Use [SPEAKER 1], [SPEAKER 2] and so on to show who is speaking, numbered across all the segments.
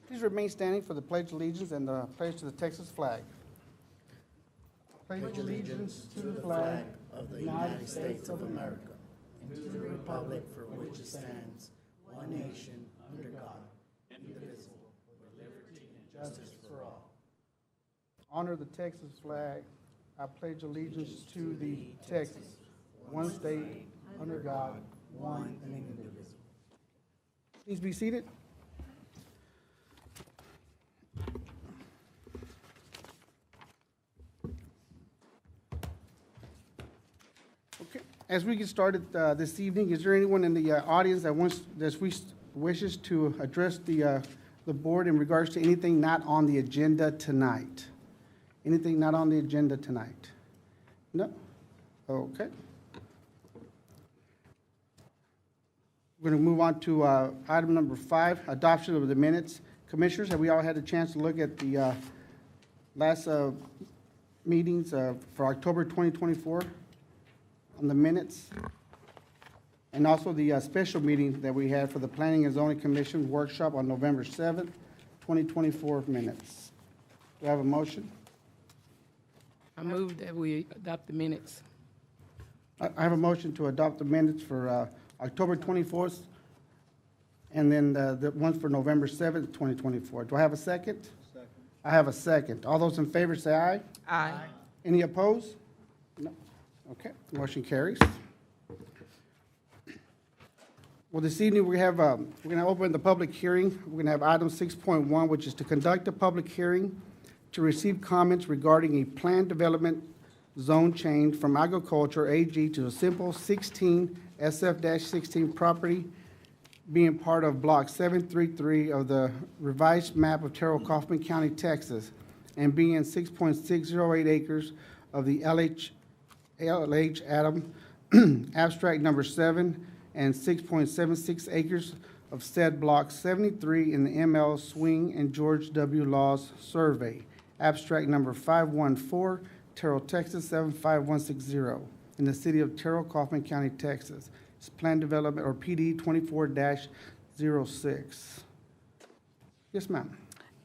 [SPEAKER 1] Please remain standing for the Pledge of Allegiance and the pledge to the Texas flag. Pledge allegiance to the flag
[SPEAKER 2] of the United States of America and to the republic for which it stands, one nation, under God, indivisible, with liberty and justice for all.
[SPEAKER 1] Honor the Texas flag. I pledge allegiance to the Texas, one state, under God, one and indivisible. Please be seated. Okay. As we get started this evening, is there anyone in the audience that wishes to address the board in regards to anything not on the agenda tonight? Anything not on the agenda tonight? No? Okay. We're going to move on to item number 5, adoption of the minutes. Commissioners, have we all had a chance to look at the last meetings for October 2024 on the minutes? And also the special meeting that we had for the Planning and Zoning Commission workshop on November 7th, 2024 minutes. Do I have a motion?
[SPEAKER 3] I move that we adopt the minutes.
[SPEAKER 1] I have a motion to adopt the minutes for October 24th, and then the ones for November 7th, 2024. Do I have a second? Second. I have a second. All those in favor say aye.
[SPEAKER 3] Aye.
[SPEAKER 1] Any opposed? No. Okay, motion carries. Well, this evening we have, we're going to open the public hearing. We're going to have item 6.1, which is to conduct a public hearing to receive comments regarding a planned development zone change from agriculture AG to a simple 16 SF-16 property being part of Block 733 of the revised map of Terrell Kaufman County, Texas, and being 6.608 acres of the LH Adam abstract number 7 and 6.76 acres of said Block 73 in the ML Swing and George W. Laws survey, abstract number 514, Terrell, Texas 75160, in the city of Terrell, Kaufman County, Texas. It's Plan Development, or PD 24-06. Yes, ma'am.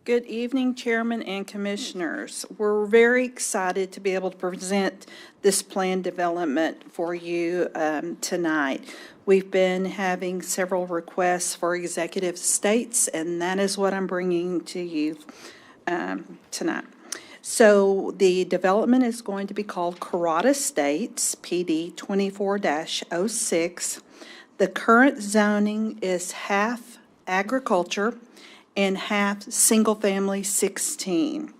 [SPEAKER 4] Good evening, Chairman and Commissioners. We're very excited to be able to present this plan development for you tonight. We've been having several requests for executive estates, and that is what I'm bringing to you tonight. So the development is going to be called Carrata Estates, PD 24-06. The current zoning is half agriculture and half single-family 16.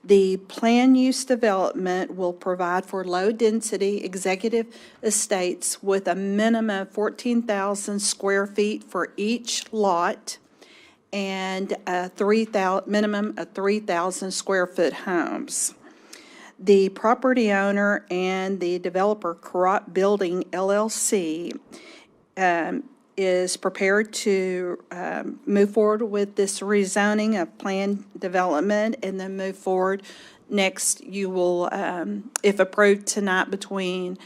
[SPEAKER 4] The plan use development will provide for low-density executive estates with a minimum of 14,000 square feet for each lot and a minimum of 3,000 square foot homes. The property owner and the developer, Carrot Building LLC, is prepared to move forward with this rezoning of planned development and then move forward. Next, you will, if approved tonight between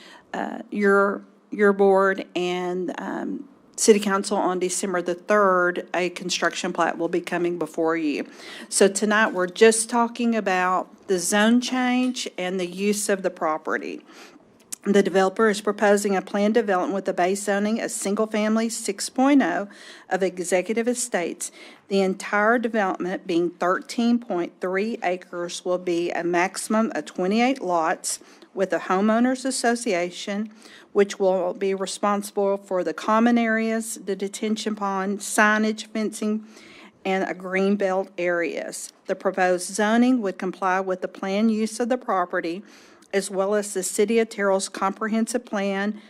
[SPEAKER 4] your board and City Council on December the 3rd, a construction plat will be coming before you. So tonight, we're just talking about the zone change and the use of the property. The developer is proposing a planned development with a base zoning of single-family 6.0 of executive estates. The entire development, being 13.3 acres, will be a maximum of 28 lots with a homeowners association, which will be responsible for the common areas, the detention pond, signage, fencing, and a green belt areas. The proposed zoning would comply with the planned use of the property, as well as the City of Terrell's comprehensive plan,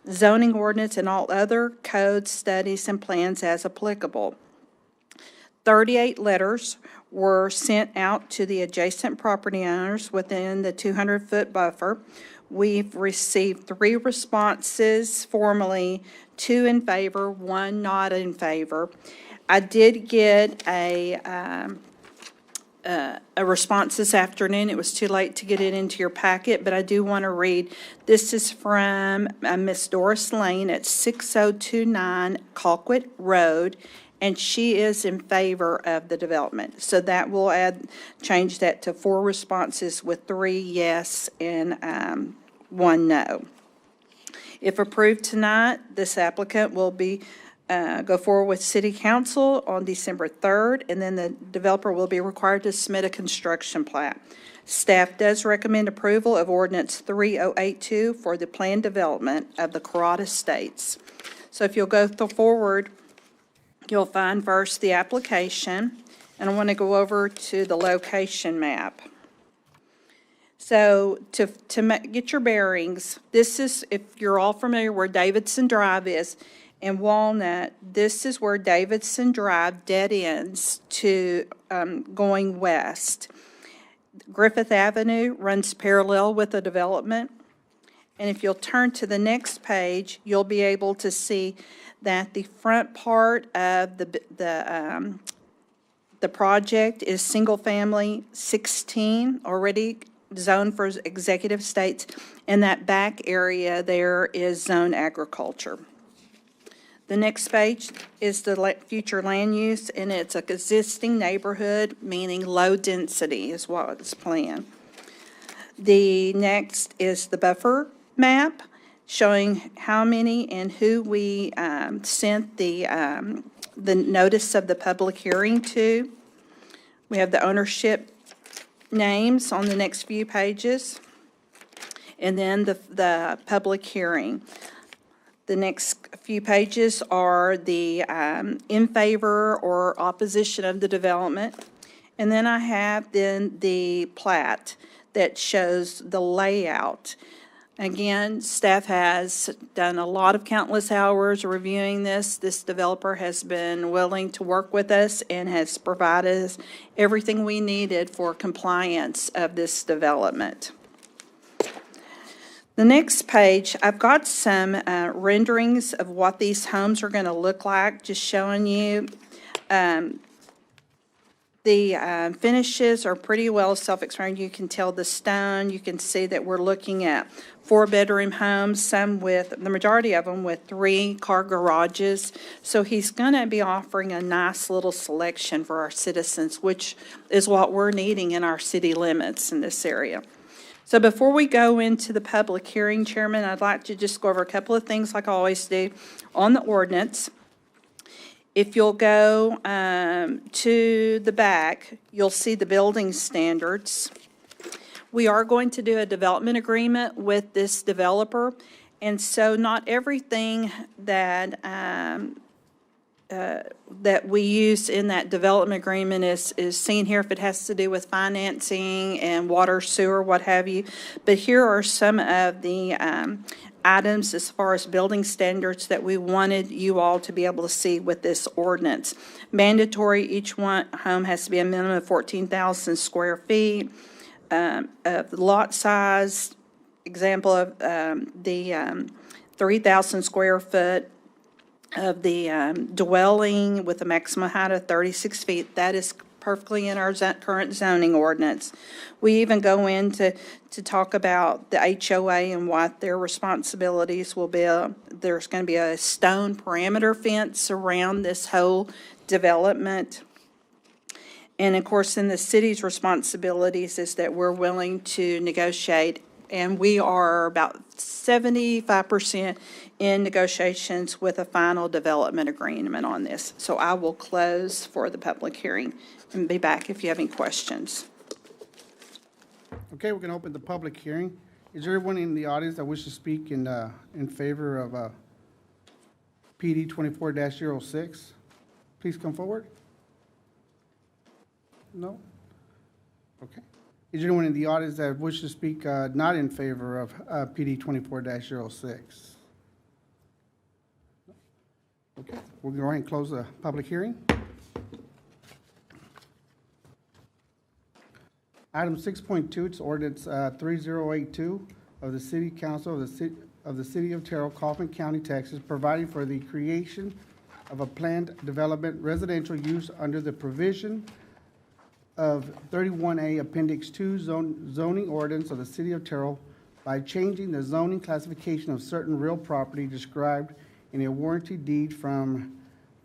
[SPEAKER 4] zoning ordinance, and all other codes, studies, and plans as applicable. 38 letters were sent out to the adjacent property owners within the 200-foot buffer. We've received 3 responses formally, 2 in favor, 1 not in favor. I did get a response this afternoon. It was too late to get it into your packet, but I do want to read. This is from Miss Doris Lane at 6029 Colquitt Road, and she is in favor of the development. So that will change that to 4 responses with 3 yes and 1 no. If approved tonight, this applicant will go forward with City Council on December 3rd, and then the developer will be required to submit a construction plat. Staff does recommend approval of ordinance 3082 for the planned development of the Carrata Estates. So if you'll go forward, you'll find first the application, and I want to go over to the location map. So to get your bearings, this is, if you're all familiar where Davidson Drive is, in Walnut, this is where Davidson Drive dead ends to going west. Griffith Avenue runs parallel with the development. And if you'll turn to the next page, you'll be able to see that the front part of the project is single family 16, already zoned for executive estates, and that back area there is zone agriculture. The next page is the future land use, and it's an existing neighborhood, meaning low density is what is planned. The next is the buffer map, showing how many and who we sent the notice of the public hearing to. We have the ownership names on the next few pages, and then the public hearing. The next few pages are the in favor or opposition of the development. And then I have the plat that shows the layout. Again, staff has done a lot of countless hours reviewing this. This developer has been willing to work with us and has provided us everything we needed for compliance of this development. The next page, I've got some renderings of what these homes are going to look like, just showing you. The finishes are pretty well self-explanatory. You can tell the stone. You can see that we're looking at 4-bedroom homes, some with, the majority of them with 3-car garages. So he's going to be offering a nice little selection for our citizens, which is what we're needing in our city limits in this area. So before we go into the public hearing, Chairman, I'd like to just go over a couple of things like I always do on the ordinance. If you'll go to the back, you'll see the building standards. We are going to do a development agreement with this developer, and so not everything that that we use in that development agreement is seen here, if it has to do with financing and water, sewer, what have you. But here are some of the items as far as building standards that we wanted you all to be able to see with this ordinance. Mandatory, each home has to be a minimum of 14,000 square feet. Of the lot size, example of the 3,000 square foot of the dwelling with a maximum height of 36 feet. That is perfectly in our current zoning ordinance. We even go in to talk about the HOA and what their responsibilities will be. There's going to be a stone perimeter fence around this whole development. And of course, in the city's responsibilities is that we're willing to negotiate, and we are about 75% in negotiations with a final development agreement on this. So I will close for the public hearing and be back if you have any questions.
[SPEAKER 1] Okay, we're going to open the public hearing. Is there anyone in the audience that wishes to speak in favor of PD 24-06? Please come forward. No? Okay. Is there anyone in the audience that wishes to speak not in favor of PD 24-06? Okay, we're going to go ahead and close the public hearing. Item 6.2, it's ordinance 3082 of the City Council of the City of Terrell, Kaufman County, Texas, providing for the creation of a planned development residential use under the provision of 31A Appendix 2 zoning ordinance of the City of Terrell by changing the zoning classification of certain real property described in a warranty deed from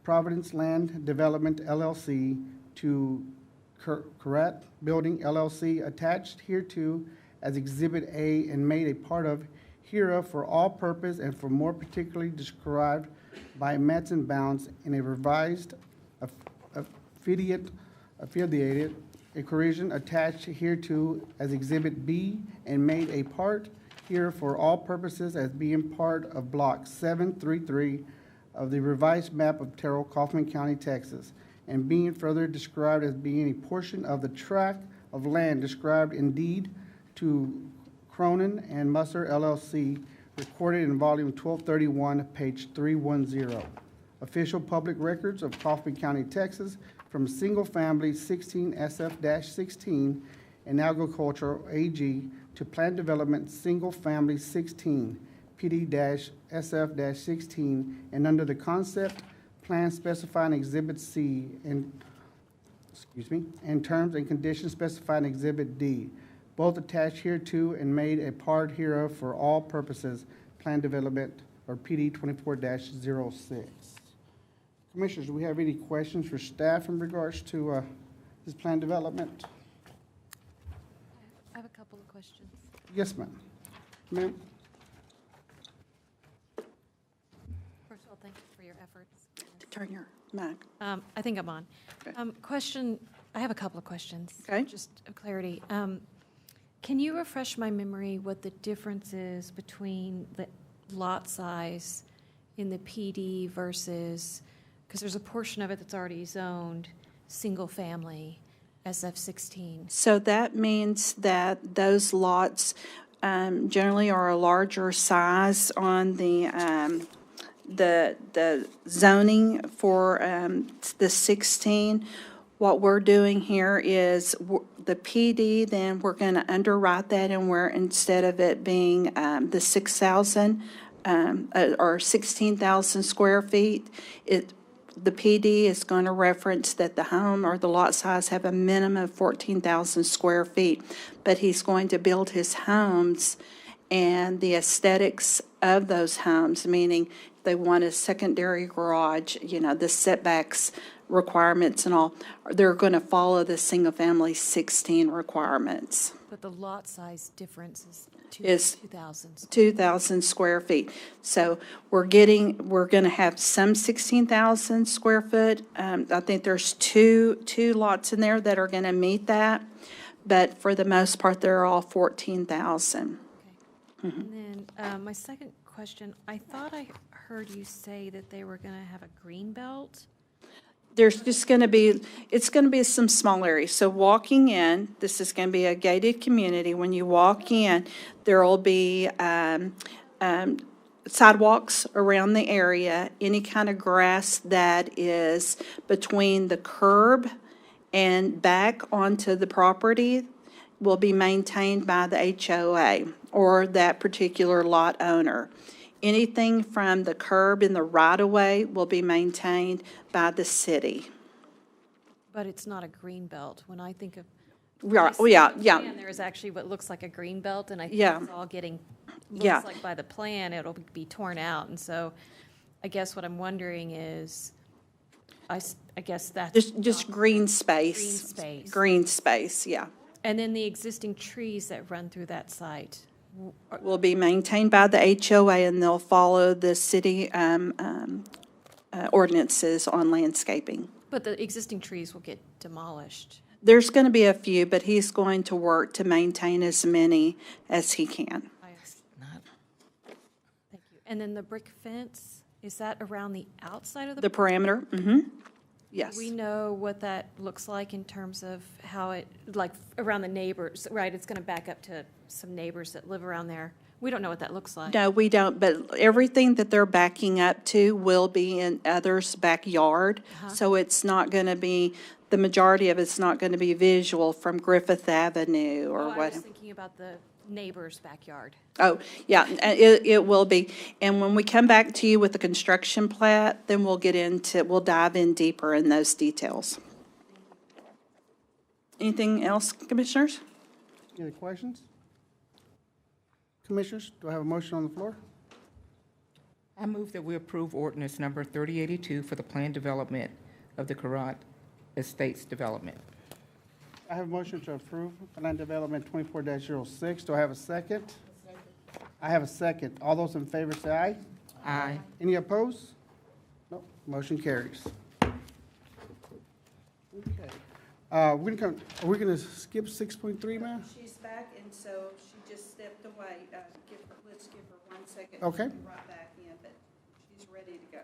[SPEAKER 1] Providence Land Development LLC to Correct Building LLC attached hereto as Exhibit A and made a part of hereof for all purpose and for more particularly described by Mets and Bounds in a revised affiliated a correction attached hereto as Exhibit B and made a part here for all purposes as being part of Block 733 of the revised map of Terrell, Kaufman County, Texas, and being further described as being a portion of the tract of land described in deed to Cronin and Musser LLC, recorded in volume 1231, page 310. Official public records of Kaufman County, Texas, from Single Family 16 SF-16 and Agricultural AG to Plan Development Single Family 16 PD-SF-16 and under the concept plan specifying Exhibit C and terms and conditions specified in Exhibit D, both attached hereto and made a part hereof for all purposes, Plan Development or PD 24-06. Commissioners, do we have any questions for staff in regards to this plan development?
[SPEAKER 5] I have a couple of questions.
[SPEAKER 1] Yes, ma'am. Ma'am?
[SPEAKER 5] First of all, thank you for your efforts.
[SPEAKER 4] Turn your mic.
[SPEAKER 5] I think I'm on.
[SPEAKER 4] Okay.
[SPEAKER 5] Question, I have a couple of questions.
[SPEAKER 4] Okay.
[SPEAKER 5] Just of clarity. Can you refresh my memory what the difference is between the lot size in the PD versus, because there's a portion of it that's already zoned, single-family, SF-16?
[SPEAKER 4] So that means that those lots generally are a larger size on the zoning for the 16. What we're doing here is the PD, then we're going to underwrite that, and where instead of it being the 6,000 or 16,000 square feet, the PD is going to reference that the home or the lot size have a minimum of 14,000 square feet. But he's going to build his homes and the aesthetics of those homes, meaning they want a secondary garage, the setbacks requirements and all, they're going to follow the single-family 16 requirements.
[SPEAKER 5] But the lot size difference is
[SPEAKER 4] Is
[SPEAKER 5] 2,000.
[SPEAKER 4] 2,000 square feet. So we're going to have some 16,000 square foot. I think there's two lots in there that are going to meet that, but for the most part, they're all 14,000.
[SPEAKER 5] Okay. And then my second question, I thought I heard you say that they were going to have a green belt.
[SPEAKER 4] There's just going to be, it's going to be some small areas. So walking in, this is going to be a gated community. When you walk in, there will be sidewalks around the area. Any kind of grass that is between the curb and back onto the property will be maintained by the HOA or that particular lot owner. Anything from the curb in the right-of-way will be maintained by the city.
[SPEAKER 5] But it's not a green belt. When I think of.
[SPEAKER 4] Right,
[SPEAKER 5] when I see
[SPEAKER 4] yeah,
[SPEAKER 5] the
[SPEAKER 4] yeah.
[SPEAKER 5] plan, there is actually what looks like a green belt, and I think
[SPEAKER 4] Yeah.
[SPEAKER 5] it's all getting,
[SPEAKER 4] Yeah.
[SPEAKER 5] looks like by the plan, it'll be torn out. And so I guess what I'm wondering is, I guess that's.
[SPEAKER 4] Just green space.
[SPEAKER 5] Green space.
[SPEAKER 4] Green space, yeah.
[SPEAKER 5] And then the existing trees that run through that site.
[SPEAKER 4] Will be maintained by the HOA, and they'll follow the city ordinances on landscaping.
[SPEAKER 5] But the existing trees will get demolished.
[SPEAKER 4] There's going to be a few, but he's going to work to maintain as many as he can.
[SPEAKER 5] Thank you. And then the brick fence, is that around the outside of
[SPEAKER 4] The
[SPEAKER 5] the?
[SPEAKER 4] parameter, yes.
[SPEAKER 5] Do we know what that looks like in terms of how it, like, around the neighbors, right? It's going to back up to some neighbors that live around there. We don't know what that looks like.
[SPEAKER 4] No, we don't, but everything that they're backing up to will be in others' backyard. So it's not going to be, the majority of it's not going to be visual from Griffith Avenue or
[SPEAKER 5] Oh, I
[SPEAKER 4] what.
[SPEAKER 5] was thinking about the neighbor's backyard.
[SPEAKER 4] Oh, yeah, and it will be. And when we come back to you with the construction plat, then we'll dive in deeper in those details. Anything else, commissioners?
[SPEAKER 1] Any questions? Commissioners, do I have a motion on the floor?
[SPEAKER 6] I move that we approve ordinance number 3082 for the planned development of the Carrot Estates development.
[SPEAKER 1] I have a motion to approve Plan Development 24-06. Do I have a second? I have a second. All those in favor say aye.
[SPEAKER 6] Aye.
[SPEAKER 1] Any opposed? No, motion carries. Okay. Are we gonna skip 6.3, ma'am?
[SPEAKER 4] She's back, and so she just stepped away. Let's give her 1 second.
[SPEAKER 1] Okay.
[SPEAKER 4] She'll be right back in, but she's ready to go.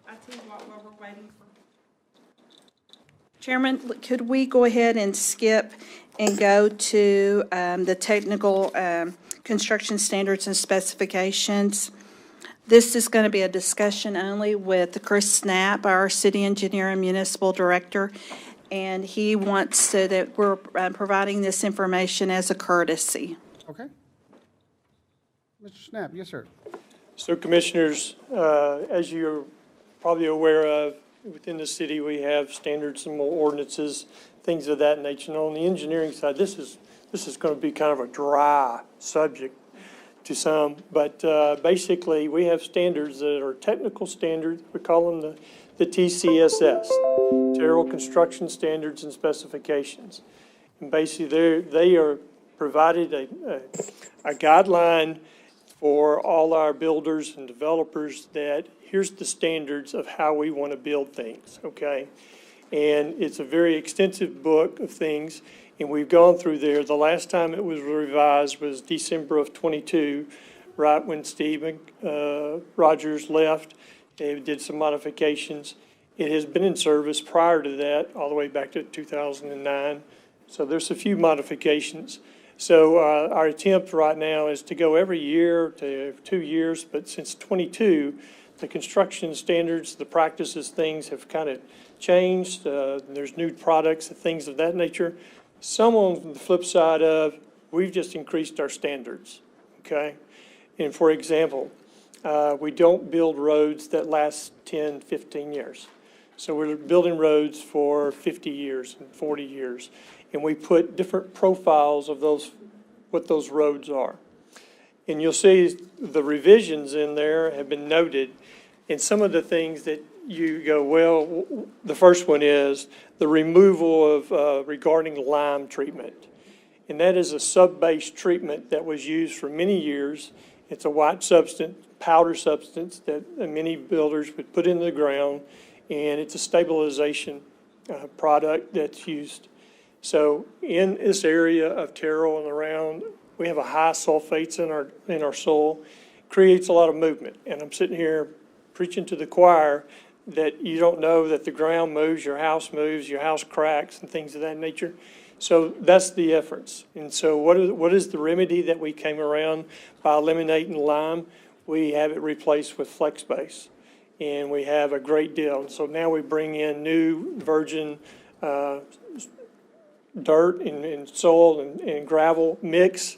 [SPEAKER 4] I tell you what, while we're waiting for. Chairman, could we go ahead and skip and go to the technical construction standards and specifications? This is going to be a discussion only with Chris Snap, our city engineer and municipal director, and he wants so that we're providing this information as a courtesy.
[SPEAKER 1] Okay. Mr. Snap, yes, sir.
[SPEAKER 7] So Commissioners, as you're probably aware of, within the city, we have standards and ordinances, things of that nature. And on the engineering side, this is going to be kind of a dry subject to some, but basically, we have standards that are technical standards. We call them the TCSS, Territorial Construction Standards and Specifications. And basically, they are provided a guideline for all our builders and developers that here's the standards of how we want to build things, okay? And it's a very extensive book of things, and we've gone through there. The last time it was revised was December of '22, right when Steve Rogers left. They did some modifications. It has been in service prior to that, all the way back to 2009. So there's a few modifications. So our attempt right now is to go every year to 2 years, but since '22, the construction standards, the practices, things have kind of changed. There's new products and things of that nature. Some on the flip side of, we've just increased our standards, okay? And for example, we don't build roads that last 10, 15 years. So we're building roads for 50 years and 40 years. And we put different profiles of those, what those roads are. And you'll see the revisions in there have been noted. And some of the things that you go, well, the first one is the removal of regarding lime treatment. And that is a sub-base treatment that was used for many years. It's a white substance, powder substance that many builders would put in the ground, and it's a stabilization product that's used. So in this area of Terrell and around, we have a high sulfates in our soil, creates a lot of movement. And I'm sitting here preaching to the choir that you don't know that the ground moves, your house cracks and things of that nature. So that's the efforts. And so what is the remedy that we came around by eliminating lime? We have it replaced with FlexBase, and we have a great deal. And so now we bring in new virgin dirt and soil and gravel mix,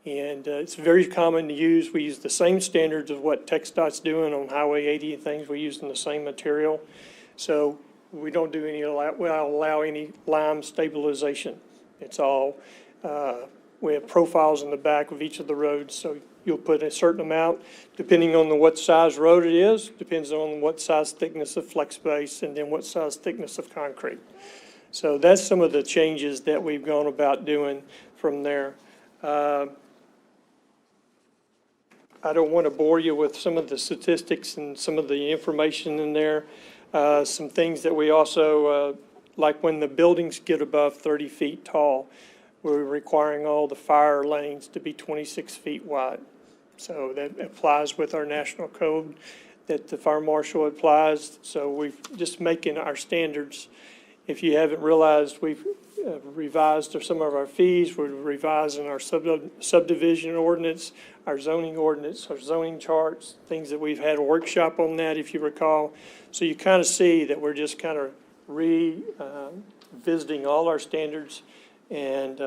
[SPEAKER 7] and it's very common to use. We use the same standards of what TxDOT's doing on Highway 80 and things. We use the same material. So we don't do any, we don't allow any lime stabilization. It's all, we have profiles in the back of each of the roads, so you'll put a certain amount, depending on what size road it is, depends on what size thickness of FlexBase, and then what size thickness of concrete. So that's some of the changes that we've gone about doing from there. I don't want to bore you with some of the statistics and some of the information in there. Some things that we also, like when the buildings get above 30 feet tall, we're requiring all the fire lanes to be 26 feet wide. So that applies with our national code that the fire marshal applies. So we're just making our standards. If you haven't realized, we've revised some of our fees. We're revising our subdivision ordinance, our zoning ordinance, our zoning charts, things that we've had a workshop on that, if you recall. So you kind of see that we're just kind of revisiting all our standards and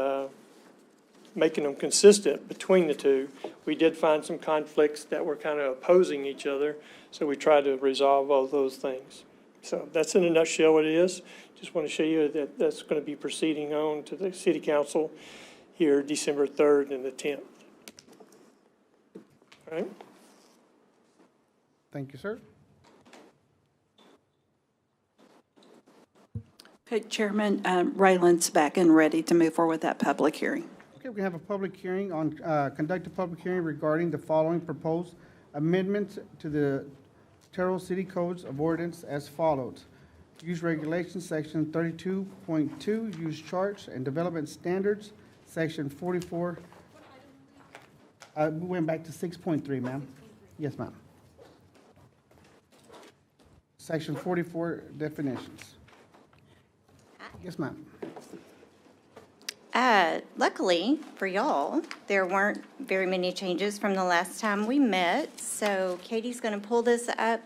[SPEAKER 7] making them consistent between the two. We did find some conflicts that were kind of opposing each other, so we tried to resolve all those things. So that's in a nutshell what it is. Just want to show you that that's going to be proceeding on to the city council here December 3rd and the 10th. All right?
[SPEAKER 1] Thank you, sir.
[SPEAKER 4] Okay, Chairman, Raylan's back and ready to move forward with that public hearing.
[SPEAKER 1] Okay, we have a public hearing on, conduct a public hearing regarding the following proposed amendments to the Terrell City Codes of Ordinance as follows. Use Regulations, Section 32.2, Use Charts and Development Standards, Section 44. We went back to 6.3, ma'am. Yes, ma'am. Section 44, definitions. Yes, ma'am.
[SPEAKER 8] Luckily for y'all, there weren't very many changes from the last time we met, so Katie's going to pull this up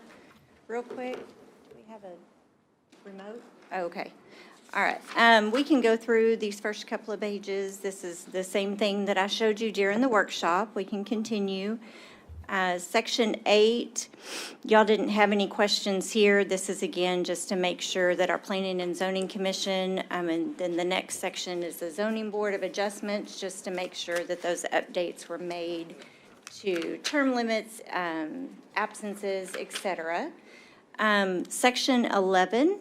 [SPEAKER 8] real quick. Do we have a remote? Oh, okay. All right. We can go through these first couple of pages. This is the same thing that I showed you during the workshop. We can continue. Section 8, y'all didn't have any questions here. This is, again, just to make sure that our Planning and Zoning Commission, and then the next section is the Zoning Board of Adjustments, just to make sure that those updates were made to term limits, absences, et cetera. Section 11.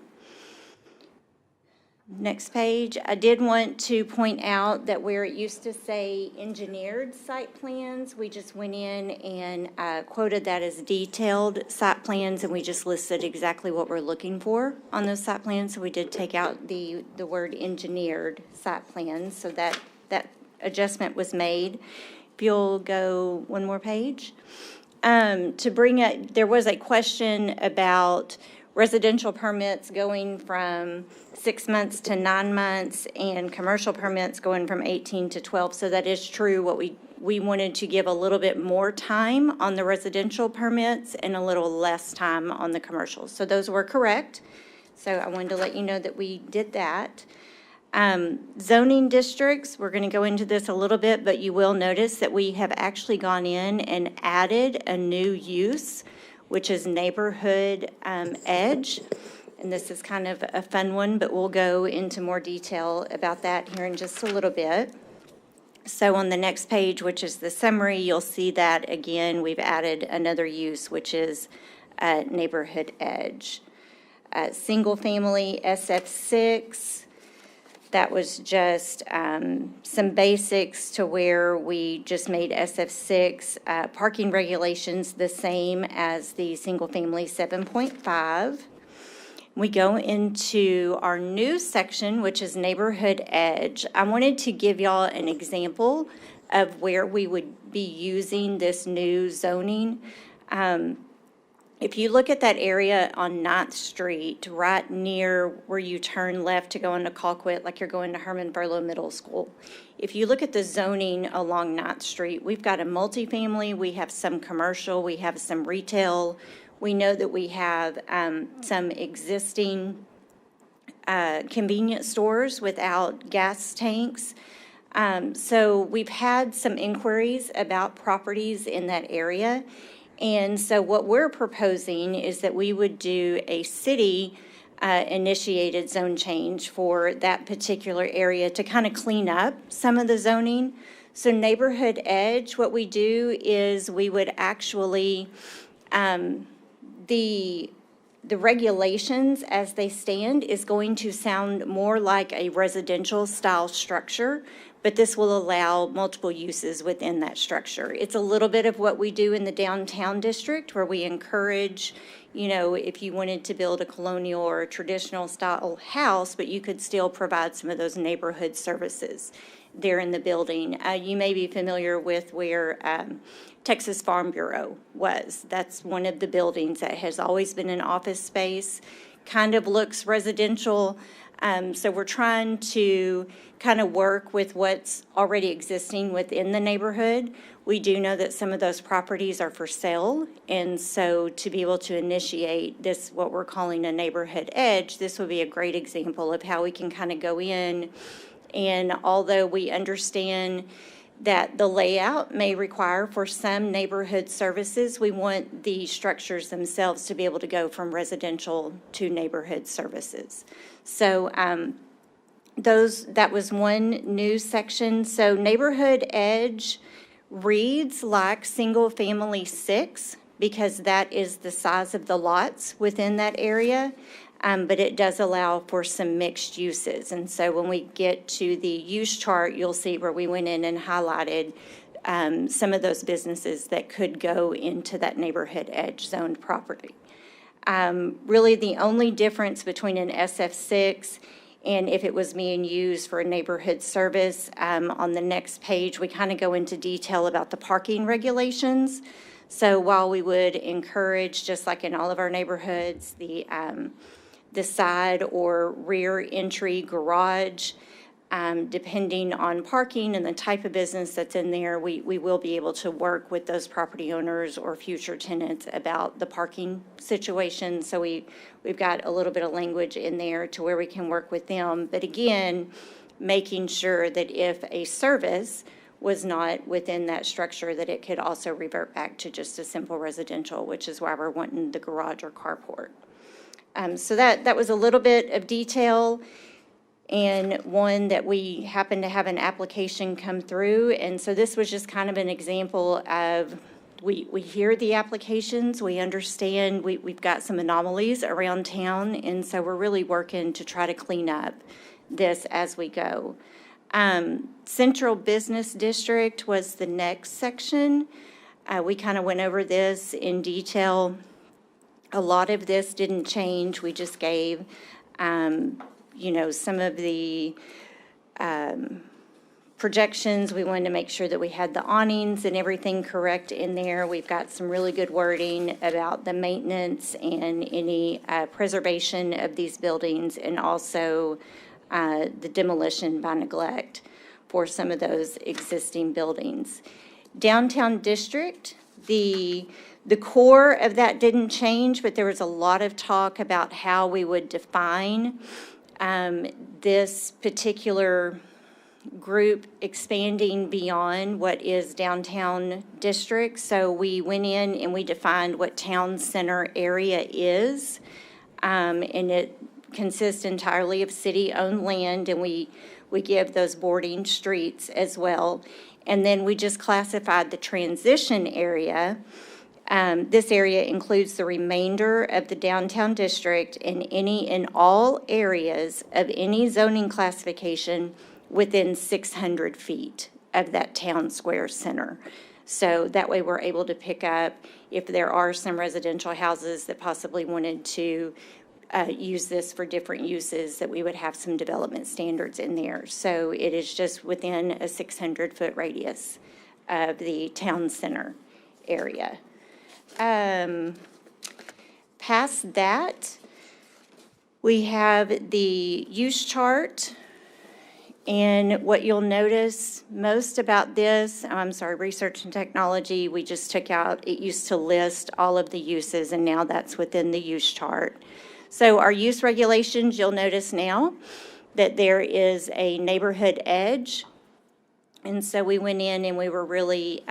[SPEAKER 8] Next page, I did want to point out that where it used to say engineered site plans, we just went in and quoted that as detailed site plans, and we just listed exactly what we're looking for on those site plans. So we did take out the word engineered site plans, so that adjustment was made. If you'll go one more page. To bring it, there was a question about residential permits going from 6 months to 9 months and commercial permits going from 18 to 12. So that is true. What we wanted to give a little bit more time on the residential permits and a little less time on the commercials. So those were correct. So I wanted to let you know that we did that. Zoning districts, we're going to go into this a little bit, but you will notice that we have actually gone in and added a new use, which is neighborhood edge. And this is kind of a fun one, but we'll go into more detail about that here in just a little bit. So on the next page, which is the summary, you'll see that again, we've added another use, which is neighborhood edge. Single family SF6, that was just some basics to where we just made SF6 parking regulations the same as the single family 7.5. We go into our new section, which is neighborhood edge. I wanted to give y'all an example of where we would be using this new zoning. If you look at that area on 9th Street, right near where you turn left to go into Colquitt, like you're going to Herman Burlow Middle School, if you look at the zoning along 9th Street, we've got a multifamily, we have some commercial, we have some retail. We know that we have some existing convenience stores without gas tanks. So we've had some inquiries about properties in that area. And so what we're proposing is that we would do a city initiated zone change for that particular area to kind of clean up some of the zoning. So neighborhood edge, what we do is we would actually, the regulations as they stand is going to sound more like a residential style structure, but this will allow multiple uses within that structure. It's a little bit of what we do in the downtown district, where we encourage, you know, if you wanted to build a colonial or a traditional style house, but you could still provide some of those neighborhood services there in the building. You may be familiar with where Texas Farm Bureau was. That's one of the buildings that has always been an office space, kind of looks residential. So we're trying to kind of work with what's already existing within the neighborhood. We do know that some of those properties are for sale, and so to be able to initiate this, what we're calling a neighborhood edge, this would be a great example of how we can kind of go in. And although we understand that the layout may require for some neighborhood services. We want the structures themselves to be able to go from residential to neighborhood services. So that was one new section. So neighborhood edge reads like single-family 6 because that is the size of the lots within that area. But it does allow for some mixed uses. And so when we get to the use chart, you'll see where we went in and highlighted some of those businesses that could go into that neighborhood edge zoned property. Really, the only difference between an SF6 and if it was being used for a neighborhood service, on the next page, we kind of go into detail about the parking regulations. So while we would encourage, just like in all of our neighborhoods, the side or rear entry garage, depending on parking and the type of business that's in there, we will be able to work with those property owners or future tenants about the parking situation. So we've got a little bit of language in there to where we can work with them. But again, making sure that if a service was not within that structure, that it could also revert back to just a simple residential, which is why we're wanting the garage or carport. So that was a little bit of detail, and one that we happened to have an application come through. And so this was just kind of an example of, we hear the applications, we understand we've got some anomalies around town, and so we're really working to try to clean up this as we go. Central Business District was the next section. We kind of went over this in detail. A lot of this didn't change. We just gave, some of the projections. We wanted to make sure that we had the awnings and everything correct in there. We've got some really good wording about the maintenance and any preservation of these buildings, and also the demolition by neglect for some of those existing buildings. Downtown District, the core of that didn't change, but there was a lot of talk about how we would define this particular group expanding beyond what is downtown district. So we went in and we defined what town center area is, and it consists entirely of city-owned land, and we give those boarding streets as well. And then we just classified the transition area. This area includes the remainder of the downtown district and any and all areas of any zoning classification within 600 feet of that town square center. So that way we're able to pick up if there are some residential houses that possibly wanted to use this for different uses, that we would have some development standards in there. So it is just within a 600-foot radius of the town center area. Past that, we have the use chart. And what you'll notice most about this, research and technology, we just took out, it used to list all of the uses, and now that's within the use chart. So our use regulations, you'll notice now that there is a neighborhood edge. And so we went in and we were really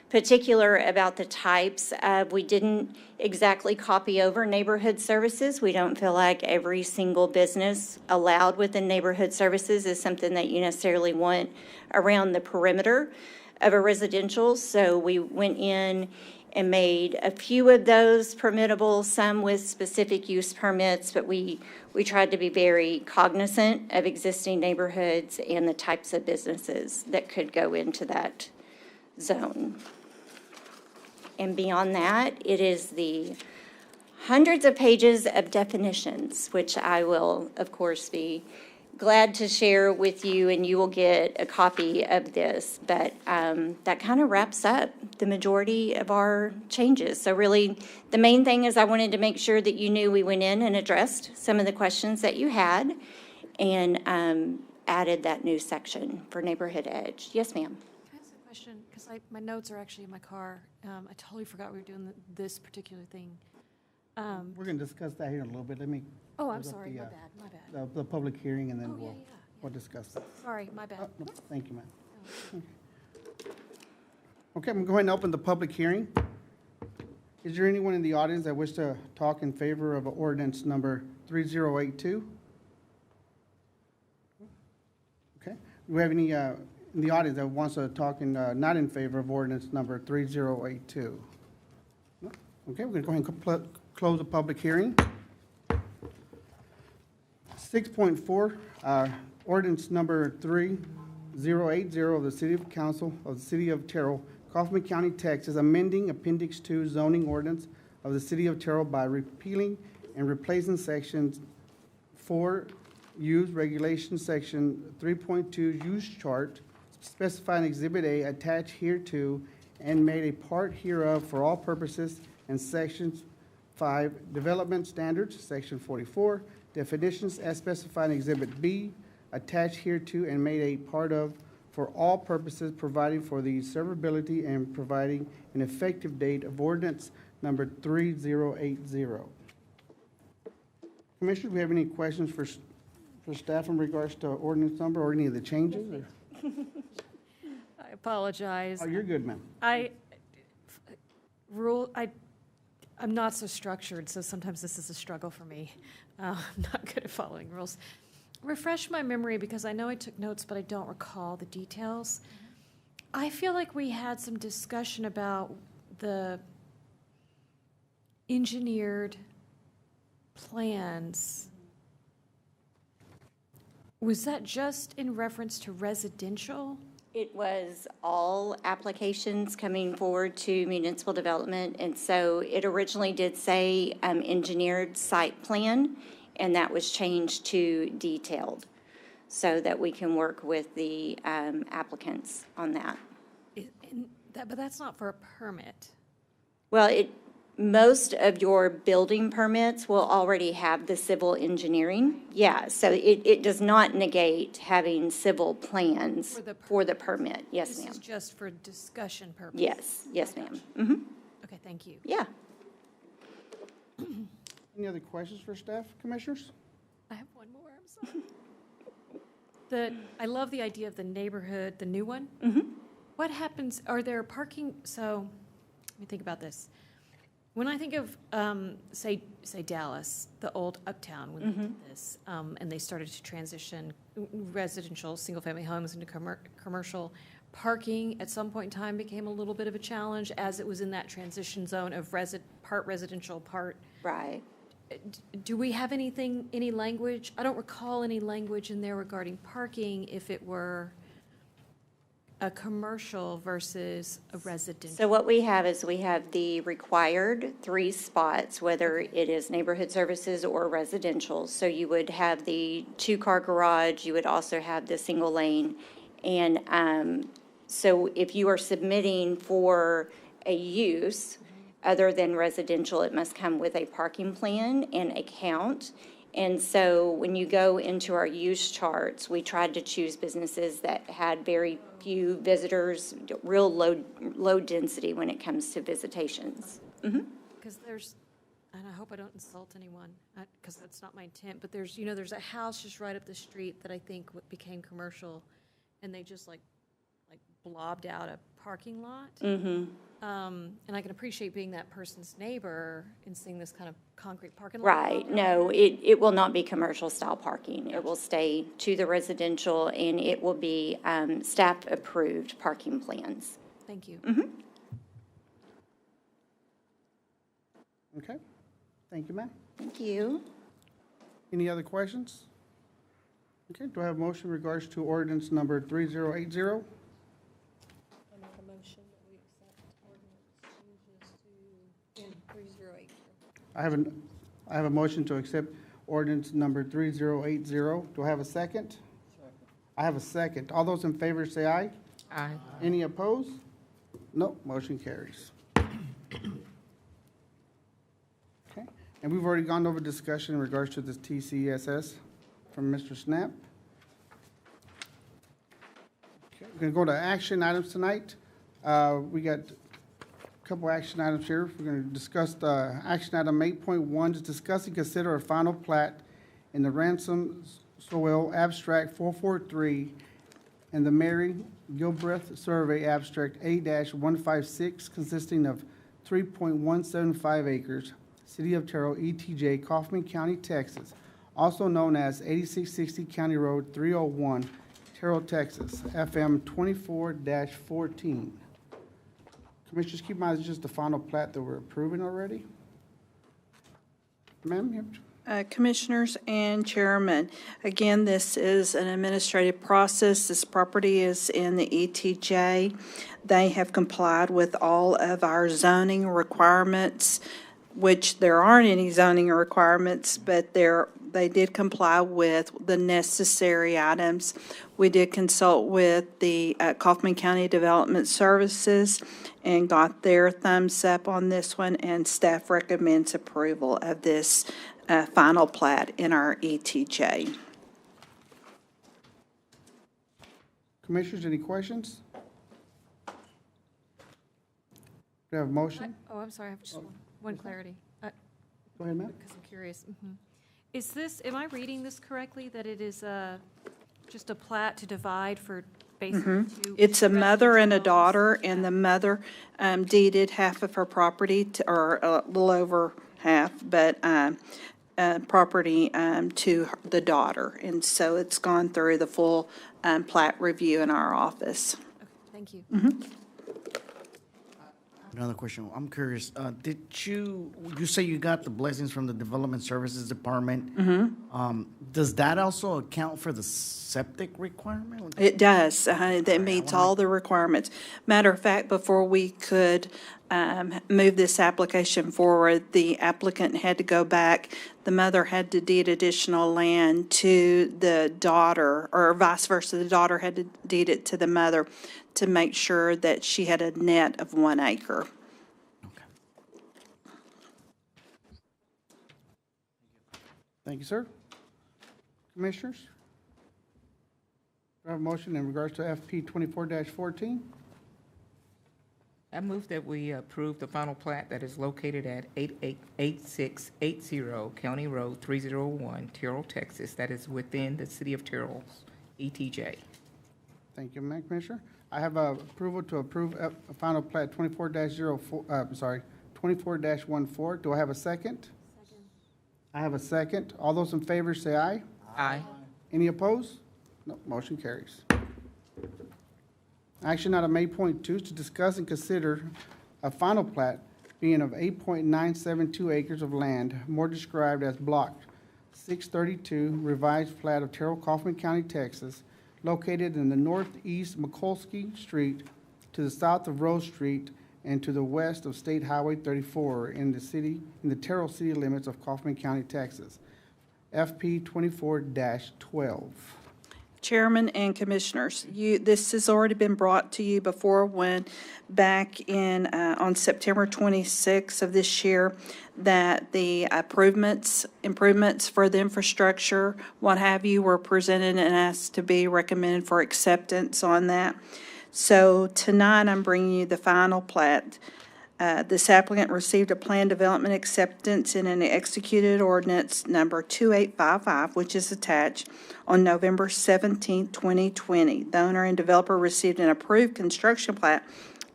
[SPEAKER 8] particular about the types of, we didn't exactly copy over neighborhood services. We don't feel like every single business allowed within neighborhood services is something that you necessarily want around the perimeter of a residential. So we went in and made a few of those permittable, some with specific use permits, but we tried to be very cognizant of existing neighborhoods and the types of businesses that could go into that zone. And beyond that, it is the hundreds of pages of definitions, which I will, of course, be glad to share with you, and you will get a copy of this. But that kind of wraps up the majority of our changes. So really, the main thing is I wanted to make sure that you knew we went in and addressed some of the questions that you had, and added that new section for Neighborhood Edge. Yes, ma'am.
[SPEAKER 5] Can I ask a question? Because my notes are actually in my car. I totally forgot we were doing this particular thing.
[SPEAKER 1] We're going to discuss that here in a little bit. Let me.
[SPEAKER 5] Oh, I'm
[SPEAKER 1] close up
[SPEAKER 5] sorry,
[SPEAKER 1] the,
[SPEAKER 5] my bad.
[SPEAKER 1] The public hearing, and then
[SPEAKER 5] Oh, yeah, yeah.
[SPEAKER 1] we'll discuss that.
[SPEAKER 5] Sorry, my bad.
[SPEAKER 1] No, thank you, ma'am. Okay, I'm going to go ahead and open the public hearing. Is there anyone in the audience that wish to talk in favor of ordinance number 3082? Okay. Do we have any in the audience that wants to talk not in favor of ordinance number 3082? No? Okay, we're going to go ahead and close the public hearing. 6.4, ordinance number 3080 of the City Council of the City of Terrell, Kaufman County, Texas, amending Appendix 2 zoning ordinance of the City of Terrell by repealing and replacing sections 4 use regulation, section 3.2 use chart, specifying Exhibit A attached hereto and made a part hereof for all purposes, and sections 5 development standards, section 44 definitions as specified in Exhibit B attached hereto and made a part of for all purposes, providing for the servability and providing an effective date of ordinance number 3080. Commissioners, do we have any questions for staff in regards to ordinance number or any of the changes? or-
[SPEAKER 5] I apologize.
[SPEAKER 1] Oh, you're good, ma'am.
[SPEAKER 5] I'm not so structured, so sometimes this is a struggle for me. I'm not good at following rules. Refresh my memory, because I know I took notes, but I don't recall the details. I feel like we had some discussion about the engineered plans. Was that just in reference to residential?
[SPEAKER 8] It was all applications coming forward to municipal development, and so it originally did say engineered site plan, and that was changed to detailed, so that we can work with the applicants on that.
[SPEAKER 5] But that's not for a permit.
[SPEAKER 8] Well, most of your building permits will already have the civil engineering. Yeah, so it does not negate having civil plans for the permit. Yes,
[SPEAKER 5] This
[SPEAKER 8] ma'am.
[SPEAKER 5] is just for discussion purposes.
[SPEAKER 8] Yes, ma'am. Mm-hmm.
[SPEAKER 5] Okay, thank you.
[SPEAKER 8] Yeah.
[SPEAKER 1] Any other questions for staff, commissioners?
[SPEAKER 5] I have one more, I'm sorry. I love the idea of the neighborhood, the new one. What happens, are there parking, so, let me think about this. When I think of, say Dallas, the old Uptown, when they did this, and they started to transition residential, single-family homes into commercial, parking at some point in time became a little bit of a challenge as it was in that transition zone of part residential, part.
[SPEAKER 8] Right.
[SPEAKER 5] Do we have any language? I don't recall any language in there regarding parking if it were a commercial versus a residential.
[SPEAKER 8] So what we have is we have the required 3 spots, whether it is neighborhood services or residential. So you would have the 2-car garage, you would also have the single lane. And so if you are submitting for a use other than residential, it must come with a parking plan and a count. And so when you go into our use charts, we tried to choose businesses that had very few visitors, real low density when it comes to visitations.
[SPEAKER 5] Because there's, and I hope I don't insult anyone, because that's not my intent, but there's a house just right up the street that I think became commercial, and they just like blobbed out a parking lot. And I can appreciate being that person's neighbor and seeing this kind of concrete parking lot.
[SPEAKER 8] Right, no, it will not be commercial style parking. It will stay to the residential, and it will be staff-approved parking plans.
[SPEAKER 5] Thank you.
[SPEAKER 1] Okay, thank you, ma'am.
[SPEAKER 8] Thank you.
[SPEAKER 1] Any other questions? Okay, do I have a motion in regards to ordinance number 3080? I have a motion to accept ordinance number 3080. Do I have a second? Second. I have a second. All those in favor say aye.
[SPEAKER 6] Aye.
[SPEAKER 1] Any opposed? No, motion carries. Okay, and we've already gone over discussion in regards to this TCSS from Mr. Snap. Okay, we're gonna go to action items tonight. We got a couple action items here. We're going to discuss the action item 8.1, to discuss and consider a final plat in the Ransom Soil Abstract 443 and the Mary Gilbreth Survey Abstract A-156 consisting of 3.175 acres, City of Terrell, ETJ, Kaufman County, Texas, also known as 8660 County Road 301, Terrell, Texas, FM 24-14. Commissioners, keep in mind, it's just the final plat that we're approving already. Ma'am, you have-
[SPEAKER 4] Commissioners and Chairman, again, this is an administrative process. This property is in the ETJ. They have complied with all of our zoning requirements, which there aren't any zoning requirements, but they did comply with the necessary items. We did consult with the Kaufman County Development Services and got their thumbs up on this one, and staff recommends approval of this final plat in our ETJ.
[SPEAKER 1] Commissioners, any questions? Do you have a motion?
[SPEAKER 5] Oh, I'm sorry, I have just one clarity,
[SPEAKER 1] Go ahead, ma'am.
[SPEAKER 5] because I'm curious. Is this, am I reading this correctly, that it is just a plat to divide for basically two?
[SPEAKER 4] It's a mother and a
[SPEAKER 5] residential
[SPEAKER 4] daughter,
[SPEAKER 5] homes?
[SPEAKER 4] and the mother deeded half of her property, or a little over half, but property to the daughter. And so it's gone through the full plat review in our office.
[SPEAKER 5] Okay, thank you.
[SPEAKER 2] Another question. I'm curious, did you say you got the blessings from the Development Services Department? Does that also account for the septic requirement?
[SPEAKER 4] It does. That meets all the requirements. Matter of fact, before we could move this application forward, the applicant had to go back. The mother had to deed additional land to the daughter, or vice versa. The daughter had to deed it to the mother to make sure that she had a net of 1 acre.
[SPEAKER 1] Thank you, sir. Commissioners? Do I have a motion in regards to FP 24-14?
[SPEAKER 6] I move that we approve the final plat that is located at 8680 County Road 301, Terrell, Texas, that is within the City of Terrell's ETJ.
[SPEAKER 1] Thank you, Madam Commissioner. I have approval to approve a final plat 24-14. Do I have a second? I have a second. All those in favor say aye.
[SPEAKER 6] Aye.
[SPEAKER 1] Any opposed? No, motion carries. Action item 8.2 is to discuss and consider a final plat being of 8.972 acres of land, more described as Block 632, revised plat of Terrell, Kaufman County, Texas, located in the northeast Mikulski Street, to the south of Rose Street, and to the west of State Highway 34 in the Terrell city limits of Kaufman County, Texas. FP 24-12.
[SPEAKER 4] Chairman and Commissioners, this has already been brought to you before when back in, on September 26th of this year, that the improvements for the infrastructure, what have you, were presented and asked to be recommended for acceptance on that. So tonight, I'm bringing you the final plat. This applicant received a plan development acceptance in an executed ordinance number 2855, which is attached, on November 17, 2020. The owner and developer received an approved construction plat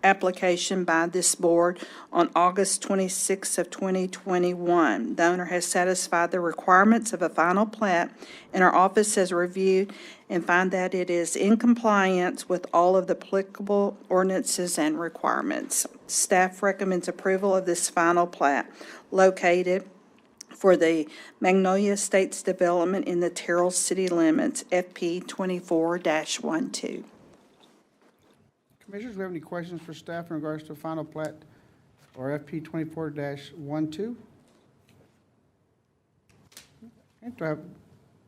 [SPEAKER 4] application by this board on August 26 of 2021. The owner has satisfied the requirements of a final plat, and our office has reviewed and find that it is in compliance with all of the applicable ordinances and requirements. Staff recommends approval of this final plat located for the Magnolia Estates development in the Terrell city limits, FP 24-12.
[SPEAKER 1] Commissioners, do we have any questions for staff in regards to final plat or FP 24-12? Okay, do I have,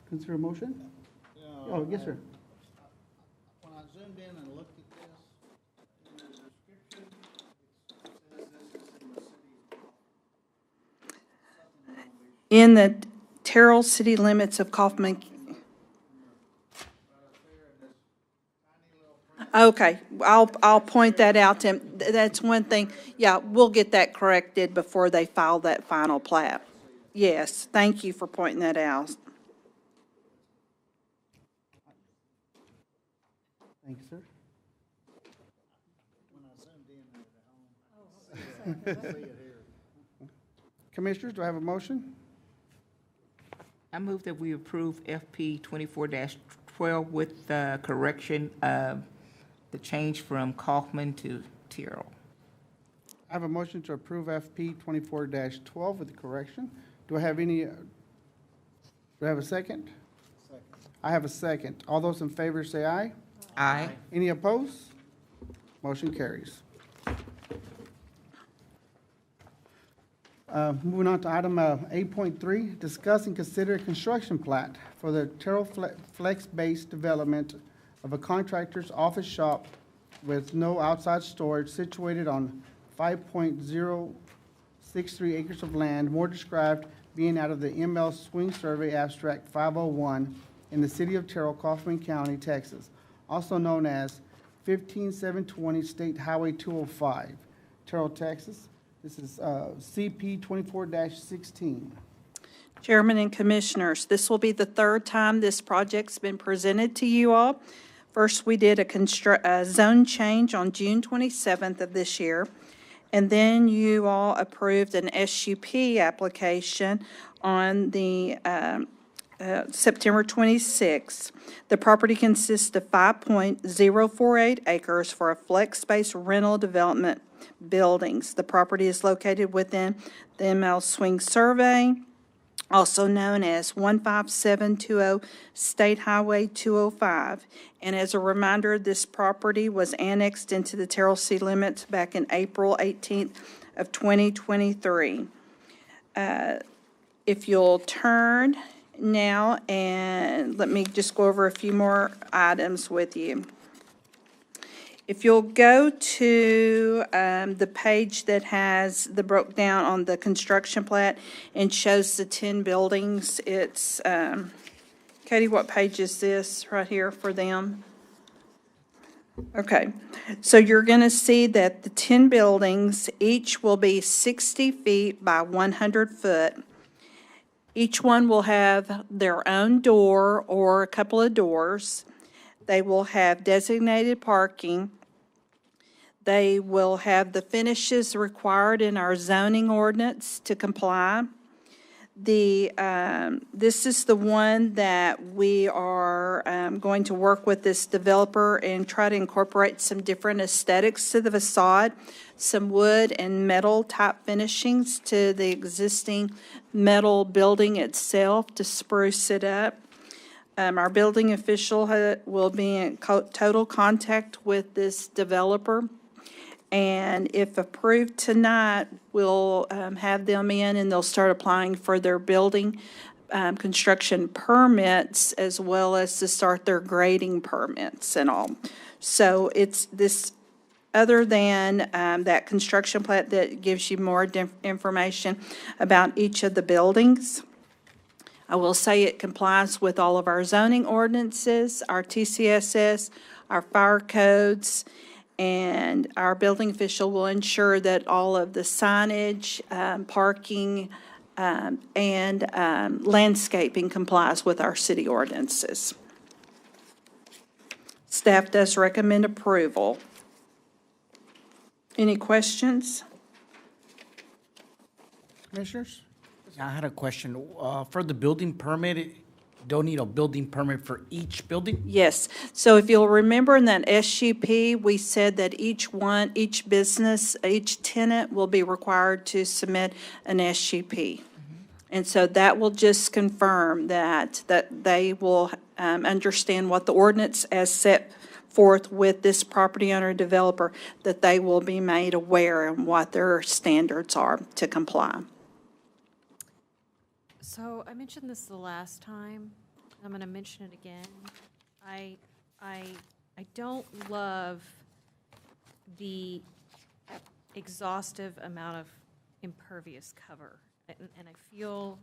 [SPEAKER 1] consider a motion? Oh, yes, sir.
[SPEAKER 2] When I zoomed in and looked at this, in the description, it says this is in the city.
[SPEAKER 4] In the Terrell city limits of Kaufman. Okay, I'll point that out to him. That's one thing. Yeah, we'll get that corrected before they file that final plat. Yes, thank you for pointing that out.
[SPEAKER 1] Thank you, sir. Commissioners, do I have a motion?
[SPEAKER 6] I move that we approve FP 24-12 with the correction of the change from Kaufman to Terrell.
[SPEAKER 1] I have a motion to approve FP 24-12 with the correction. Do I have any, do I have a second? Second. I have a second. All those in favor say aye.
[SPEAKER 6] Aye.
[SPEAKER 1] Any opposed? Motion carries. Moving on to item 8.3, discuss and consider a construction plat for the Terrell Flex-based development of a contractor's office shop with no outside storage situated on 5.063 acres of land, more described being out of the ML Swing Survey Abstract 501 in the city of Terrell, Kaufman County, Texas, also known as 15720 State Highway 205, Terrell, Texas. This is CP 24-16.
[SPEAKER 4] Chairman and Commissioners, this will be the third time this project's been presented to you all. First, we did a zone change on June 27th of this year, and then you all approved an SUP application on the September 26th. The property consists of 5.048 acres for a flex-based rental development buildings. The property is located within the ML Swing Survey, also known as 15720 State Highway 205. And as a reminder, this property was annexed into the Terrell city limits back in April 18th of 2023. If you'll turn now and let me just go over a few more items with you. If you'll go to the page that has the broke down on the construction plat and shows the 10 buildings, it's, Katie, what page is this right here for them? Okay, so you're going to see that the 10 buildings, each will be 60 feet by 100 foot. Each one will have their own door or a couple of doors. They will have designated parking. They will have the finishes required in our zoning ordinance to comply. This is the one that we are going to work with this developer and try to incorporate some different aesthetics to the facade, some wood and metal type finishings to the existing metal building itself to spruce it up. Our building official will be in total contact with this developer. And if approved tonight, we'll have them in and they'll start applying for their building construction permits as well as to start their grading permits and all. So it's this, other than that construction plat that gives you more information about each of the buildings. I will say it complies with all of our zoning ordinances, our TCSS, our fire codes, and our building official will ensure that all of the signage, parking, and landscaping complies with our city ordinances. Staff does recommend approval. Any questions?
[SPEAKER 1] Commissioners?
[SPEAKER 2] I had a question. For the building permit, don't need a building permit for each building?
[SPEAKER 4] Yes. So if you'll remember in that SUP, we said that each business, each tenant will be required to submit an SUP. And so that will just confirm that they will understand what the ordinance as set forth with this property owner developer, that they will be made aware of what their standards are to comply.
[SPEAKER 5] So I mentioned this the last time. I'm going to mention it again. I don't love the exhaustive amount of impervious cover, and I feel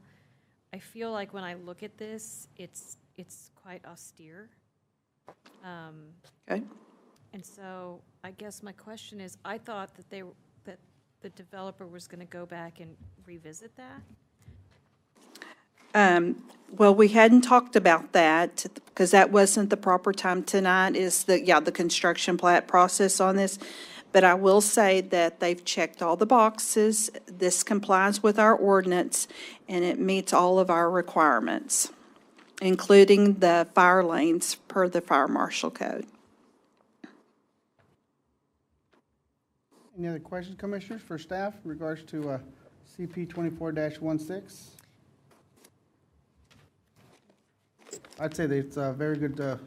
[SPEAKER 5] like when I look at this, it's quite austere.
[SPEAKER 4] Okay.
[SPEAKER 5] And so I guess my question is, I thought that the developer was going to go back and revisit that.
[SPEAKER 4] Well, we hadn't talked about that because that wasn't the proper time tonight, is the construction plat process on this. But I will say that they've checked all the boxes. This complies with our ordinance, and it meets all of our requirements, including the fire lanes per the fire marshal code.
[SPEAKER 1] Any other questions, Commissioners, for staff in regards to CP 24-16? I'd say that it's very good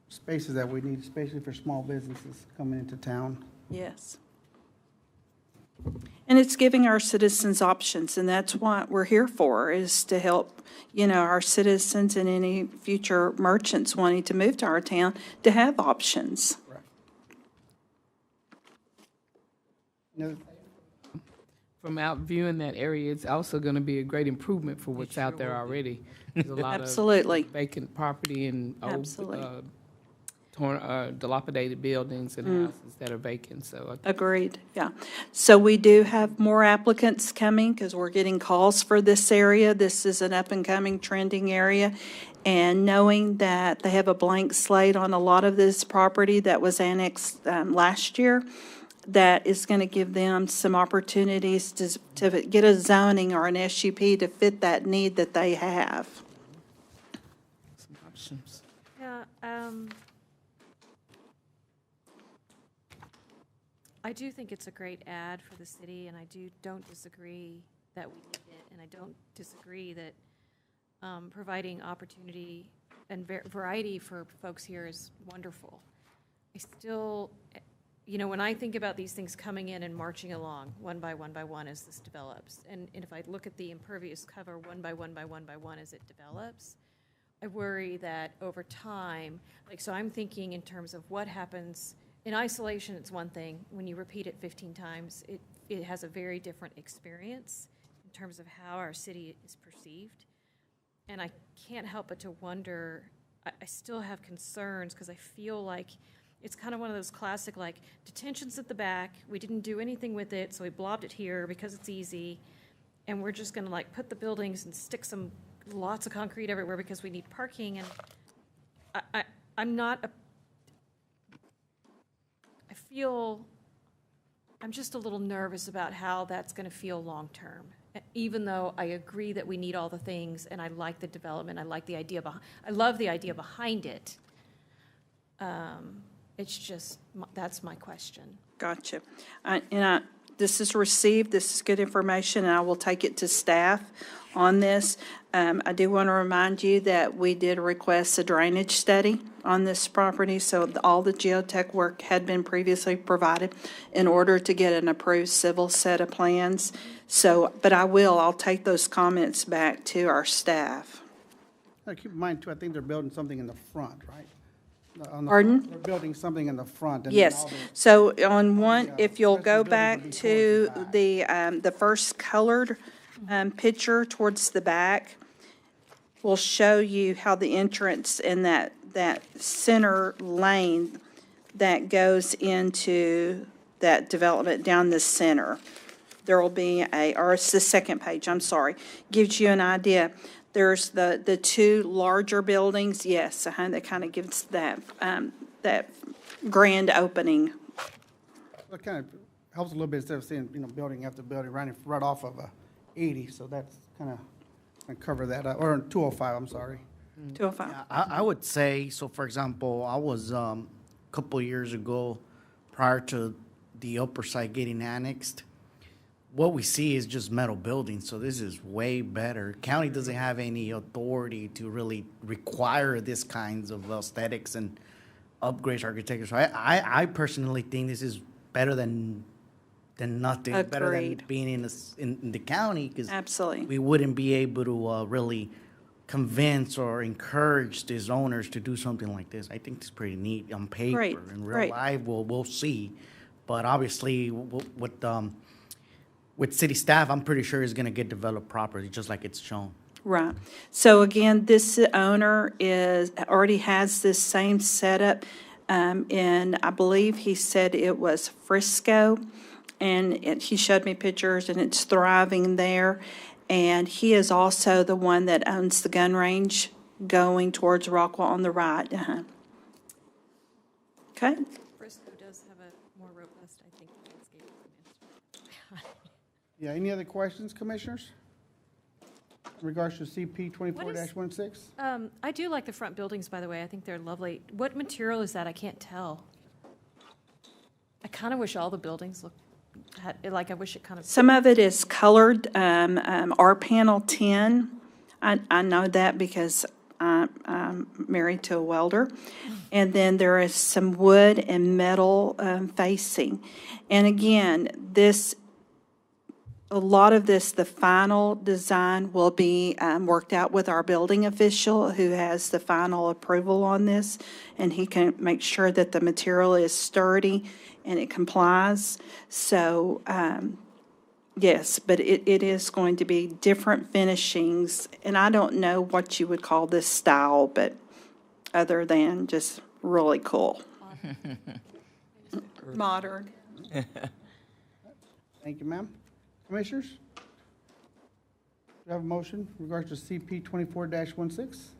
[SPEAKER 1] spaces that we need, especially for small businesses coming into town.
[SPEAKER 4] Yes. And it's giving our citizens options, and that's what we're here for, is to help, our citizens and any future merchants wanting to move to our town to have options.
[SPEAKER 1] Right. Any other-
[SPEAKER 3] From out viewing that area, it's also going to be a great improvement for what's out there already. There's a lot of
[SPEAKER 4] Absolutely.
[SPEAKER 3] vacant property and old,
[SPEAKER 4] Absolutely.
[SPEAKER 3] dilapidated buildings and houses that are vacant, so.
[SPEAKER 4] Agreed, yeah. So we do have more applicants coming because we're getting calls for this area. This is an up-and-coming trending area. And knowing that they have a blank slate on a lot of this property that was annexed last year, that is going to give them some opportunities to get a zoning or an SUP to fit that need that they have.
[SPEAKER 3] Some options.
[SPEAKER 5] Yeah, I do think it's a great ad for the city, and I don't disagree that we need it, and I don't disagree that providing opportunity and variety for folks here is wonderful. I still, when I think about these things coming in and marching along one by one as this develops, and if I look at the impervious cover one by one as it develops, I worry that over time, so I'm thinking in terms of what happens. In isolation, it's one thing. When you repeat it 15 times, it has a very different experience in terms of how our city is perceived. And I can't help but to wonder, I still have concerns because I feel like it's kind of one of those classic, detention's at the back, we didn't do anything with it, so we blobbed it here because it's easy, and we're just gonna put the buildings and stick lots of concrete everywhere because we need parking, and I'm just a little nervous about how that's going to feel long-term, even though I agree that we need all the things, and I like the development, I love the idea behind it. It's just, that's my question.
[SPEAKER 4] Gotcha. This is received, this is good information, and I will take it to staff on this. I do want to remind you that we did request a drainage study on this property, so all the geotech work had been previously provided in order to get an approved civil set of plans. So, but I'll take those comments back to our staff.
[SPEAKER 1] Keep in mind, too, I think they're building something in the front, right?
[SPEAKER 4] Pardon?
[SPEAKER 1] They're building something in the front. and
[SPEAKER 4] Yes,
[SPEAKER 1] all the-
[SPEAKER 4] so on one, if you'll
[SPEAKER 1] rest of
[SPEAKER 4] go
[SPEAKER 1] the building
[SPEAKER 4] back
[SPEAKER 1] would be
[SPEAKER 4] to
[SPEAKER 1] towards the
[SPEAKER 4] the first colored picture towards the back, will show you how the entrance in that center lane that goes into that development down the center. There will be or it's the second page, I'm sorry, gives you an idea. There's the two larger buildings, yes, that kind of gives that grand opening.
[SPEAKER 1] It kind of helps a little bit instead of seeing, building after building right off of 80, so that's kind of going to cover that up, or 205, I'm sorry.
[SPEAKER 4] 205.
[SPEAKER 2] I would say, so for example, I was, couple years ago, prior to the upper side getting annexed, what we see is just metal buildings, so this is way better. County doesn't have any authority to really require this kinds of aesthetics and upgrades architecture. So I personally think this is better than nothing. Better than
[SPEAKER 4] Agreed.
[SPEAKER 2] being in the county, because
[SPEAKER 4] Absolutely.
[SPEAKER 2] we wouldn't be able to really convince or encourage these owners to do something like this. I think it's pretty neat on paper.
[SPEAKER 4] Great,
[SPEAKER 2] In real
[SPEAKER 4] great.
[SPEAKER 2] life, we'll see. But obviously, with city staff, I'm pretty sure it's going to get developed properly, just like it's shown.
[SPEAKER 4] Right. So again, this owner already has this same setup, and I believe he said it was Frisco, and he showed me pictures, and it's thriving there. And he is also the one that owns the gun range going towards Rockwell on the right. Okay?
[SPEAKER 5] Frisco does have a more robust, I think, the landscape plan is.
[SPEAKER 1] Yeah, any other questions, commissioners? In regards to CP 24-16?
[SPEAKER 5] I do like the front buildings, by the way. I think they're lovely. What material is that? I can't tell. I kind of wish all the buildings I wish it kind of.
[SPEAKER 4] Some of it is colored, R panel 10. I know that because I'm married to a welder. And then there is some wood and metal facing. And again, a lot of this, the final design will be worked out with our building official who has the final approval on this, and he can make sure that the material is sturdy and it complies. So, yes, but it is going to be different finishings, and I don't know what you would call this style, but other than just really cool. Modern.
[SPEAKER 1] Thank you, ma'am. Commissioners? Do you have a motion in regards to CP 24-16?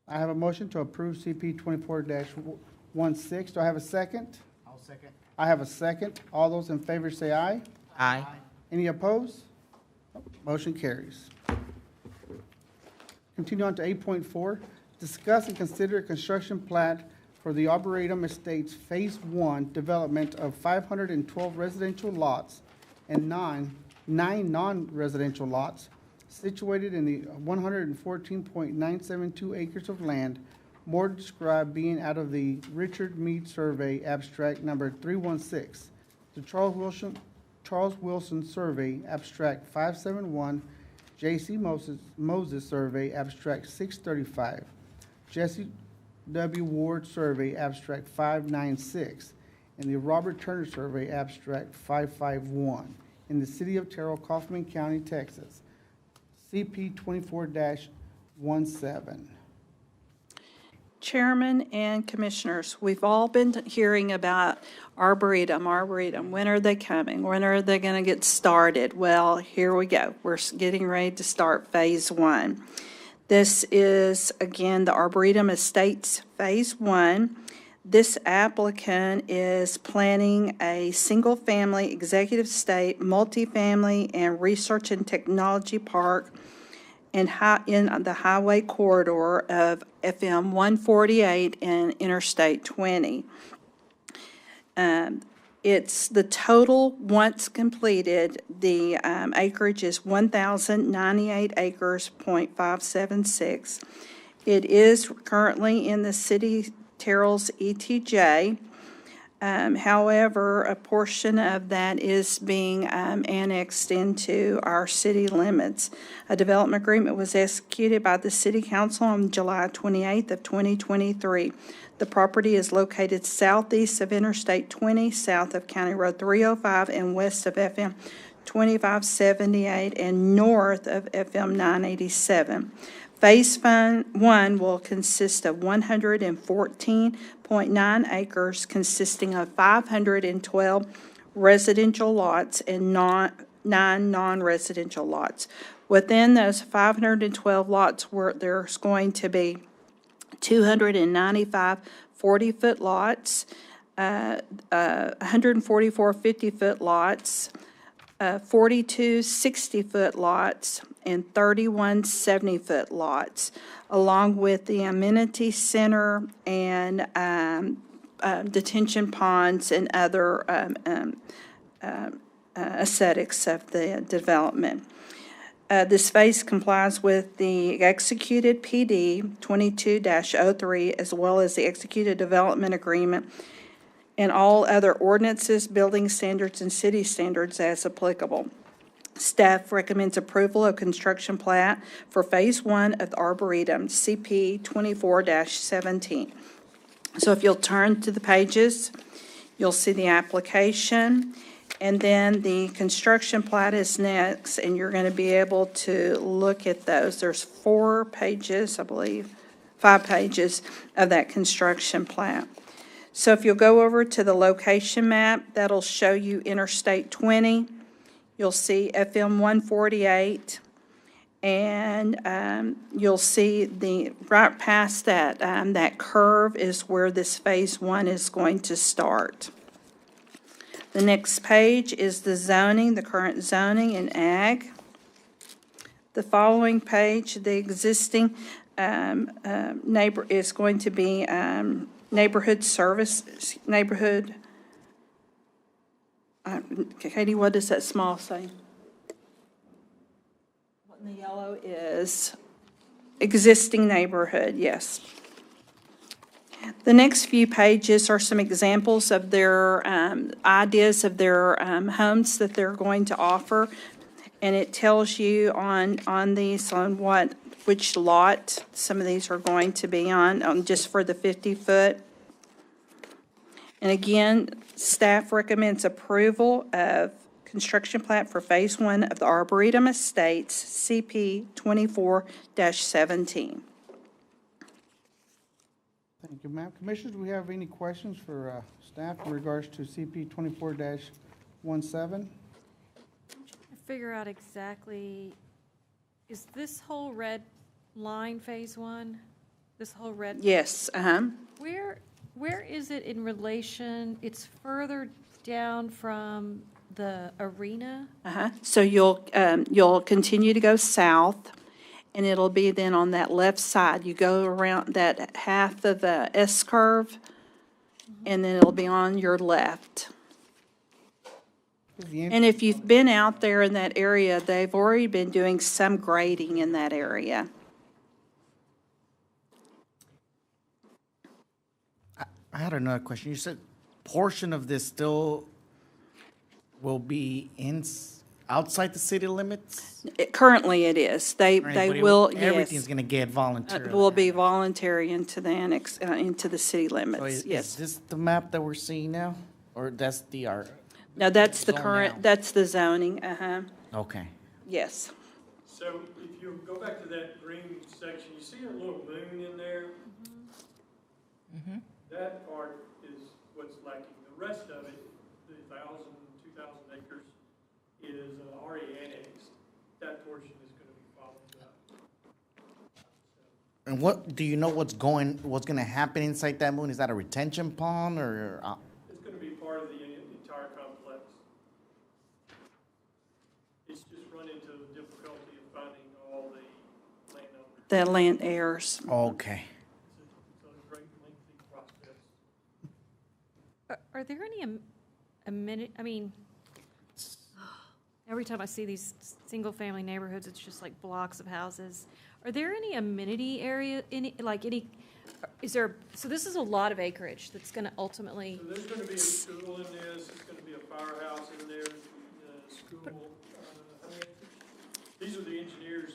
[SPEAKER 1] I have a motion to approve CP 24-16. Do I have a second?
[SPEAKER 2] I'll second.
[SPEAKER 1] I have a second. All those in favor say aye.
[SPEAKER 6] Aye.
[SPEAKER 1] Any opposed? Motion carries. Continue on to 8.4, discuss and consider a construction plat for the Arboretum Estates Phase 1 development of 512 residential lots and nine non-residential lots situated in the 114.972 acres of land, more described being out of the Richard Mead Survey Abstract Number 316, the Charles Wilson Survey Abstract 571, J.C. Moses Survey Abstract 635, Jesse W. Ward Survey Abstract 596, and the Robert Turner Survey Abstract 551 in the city of Terrell, Kaufman County, Texas. CP 24-17.
[SPEAKER 4] Chairman and Commissioners, we've all been hearing about Arboretum. When are they coming? When are they going to get started? Well, here we go. We're getting ready to start Phase 1. This is, again, the Arboretum Estates Phase 1. This applicant is planning a single-family executive estate, multifamily, and research and technology park in the highway corridor of FM 148 and Interstate 20. It's the total, once completed, the acreage is 1,098 acres, .576. It is currently in the city Terrell's ETJ. However, a portion of that is being annexed into our city limits. A development agreement was executed by the City Council on July 28th of 2023. The property is located southeast of Interstate 20, south of County Road 305, and west of FM 2578 and north of FM 987. Phase 1 will consist of 114.9 acres consisting of 512 residential lots and 9 non-residential lots. Within those 512 lots, there's going to be 295 40-foot lots, 144 50-foot lots, 42 60-foot lots, and 31 70-foot lots, along with the amenity center and detention ponds and other aesthetics of the development. This phase complies with the executed PD 22-03 as well as the executed development agreement and all other ordinances, building standards, and city standards as applicable. Staff recommends approval of construction plat for Phase 1 of the Arboretum, CP 24-17. So if you'll turn to the pages, you'll see the application, and then the construction plat is next, and you're going to be able to look at those. There's 4 pages, I believe, 5 pages of that construction plat. So if you'll go over to the location map, that'll show you Interstate 20. You'll see FM 148, And you'll see right past that, that curve is where this Phase 1 is going to start. The next page is the zoning, the current zoning in ag. The following page, the existing neighbor is going to be neighborhood service, neighborhood. Katie, what does that small say? What in the yellow is existing neighborhood, yes. The next few pages are some examples of their ideas of their homes that they're going to offer. And it tells you on these, on which lot some of these are going to be on just for the 50-foot. And again, staff recommends approval of construction plat for Phase 1 of the Arboretum Estates, CP 24-17.
[SPEAKER 1] Thank you, ma'am. Commissioners, do we have any questions for staff in regards to CP 24-17?
[SPEAKER 5] Figure out exactly, is this whole red line Phase 1? This whole red?
[SPEAKER 4] Yes,
[SPEAKER 5] Where is it in relation? It's further down from the arena?
[SPEAKER 4] So you'll continue to go south, and it'll be then on that left side. You go around that half of the S-curve, and then it'll be on your left. And if you've been out there in that area, they've already been doing some grading in that area.
[SPEAKER 2] I had another question. You said portion of this still will be outside the city limits?
[SPEAKER 4] Currently, it is. They will, yes.
[SPEAKER 2] Everything's gonna get voluntary.
[SPEAKER 4] Will be voluntary into the annex, into the city
[SPEAKER 2] So
[SPEAKER 4] limits,
[SPEAKER 2] is
[SPEAKER 4] yes.
[SPEAKER 2] this the map that we're seeing now? Or that's the art?
[SPEAKER 4] No, that's the
[SPEAKER 2] Zone
[SPEAKER 4] current,
[SPEAKER 2] now.
[SPEAKER 4] that's the zoning,
[SPEAKER 2] Okay.
[SPEAKER 4] yes.
[SPEAKER 7] So if you go back to that green section, you see a little moon in there? That part is what's lacking. The rest of it, the 2,000 acres, is already annexed. That portion is going to be followed up.
[SPEAKER 2] And what, do you know what's gonna happen inside that moon? Is that a retention pond or?
[SPEAKER 7] It's going to be part of the entire complex. It's just run into the difficulty of finding all the landowners.
[SPEAKER 4] The land heirs.
[SPEAKER 2] Okay.
[SPEAKER 7] It's a great lengthy process.
[SPEAKER 5] Are there any I mean, every time I see these single-family neighborhoods, it's just like blocks of houses. Are there any amenity area, so this is a lot of acreage that's gonna ultimately,
[SPEAKER 7] So there's going to be a school in this, there's going to be a firehouse in there, school. These are the engineers,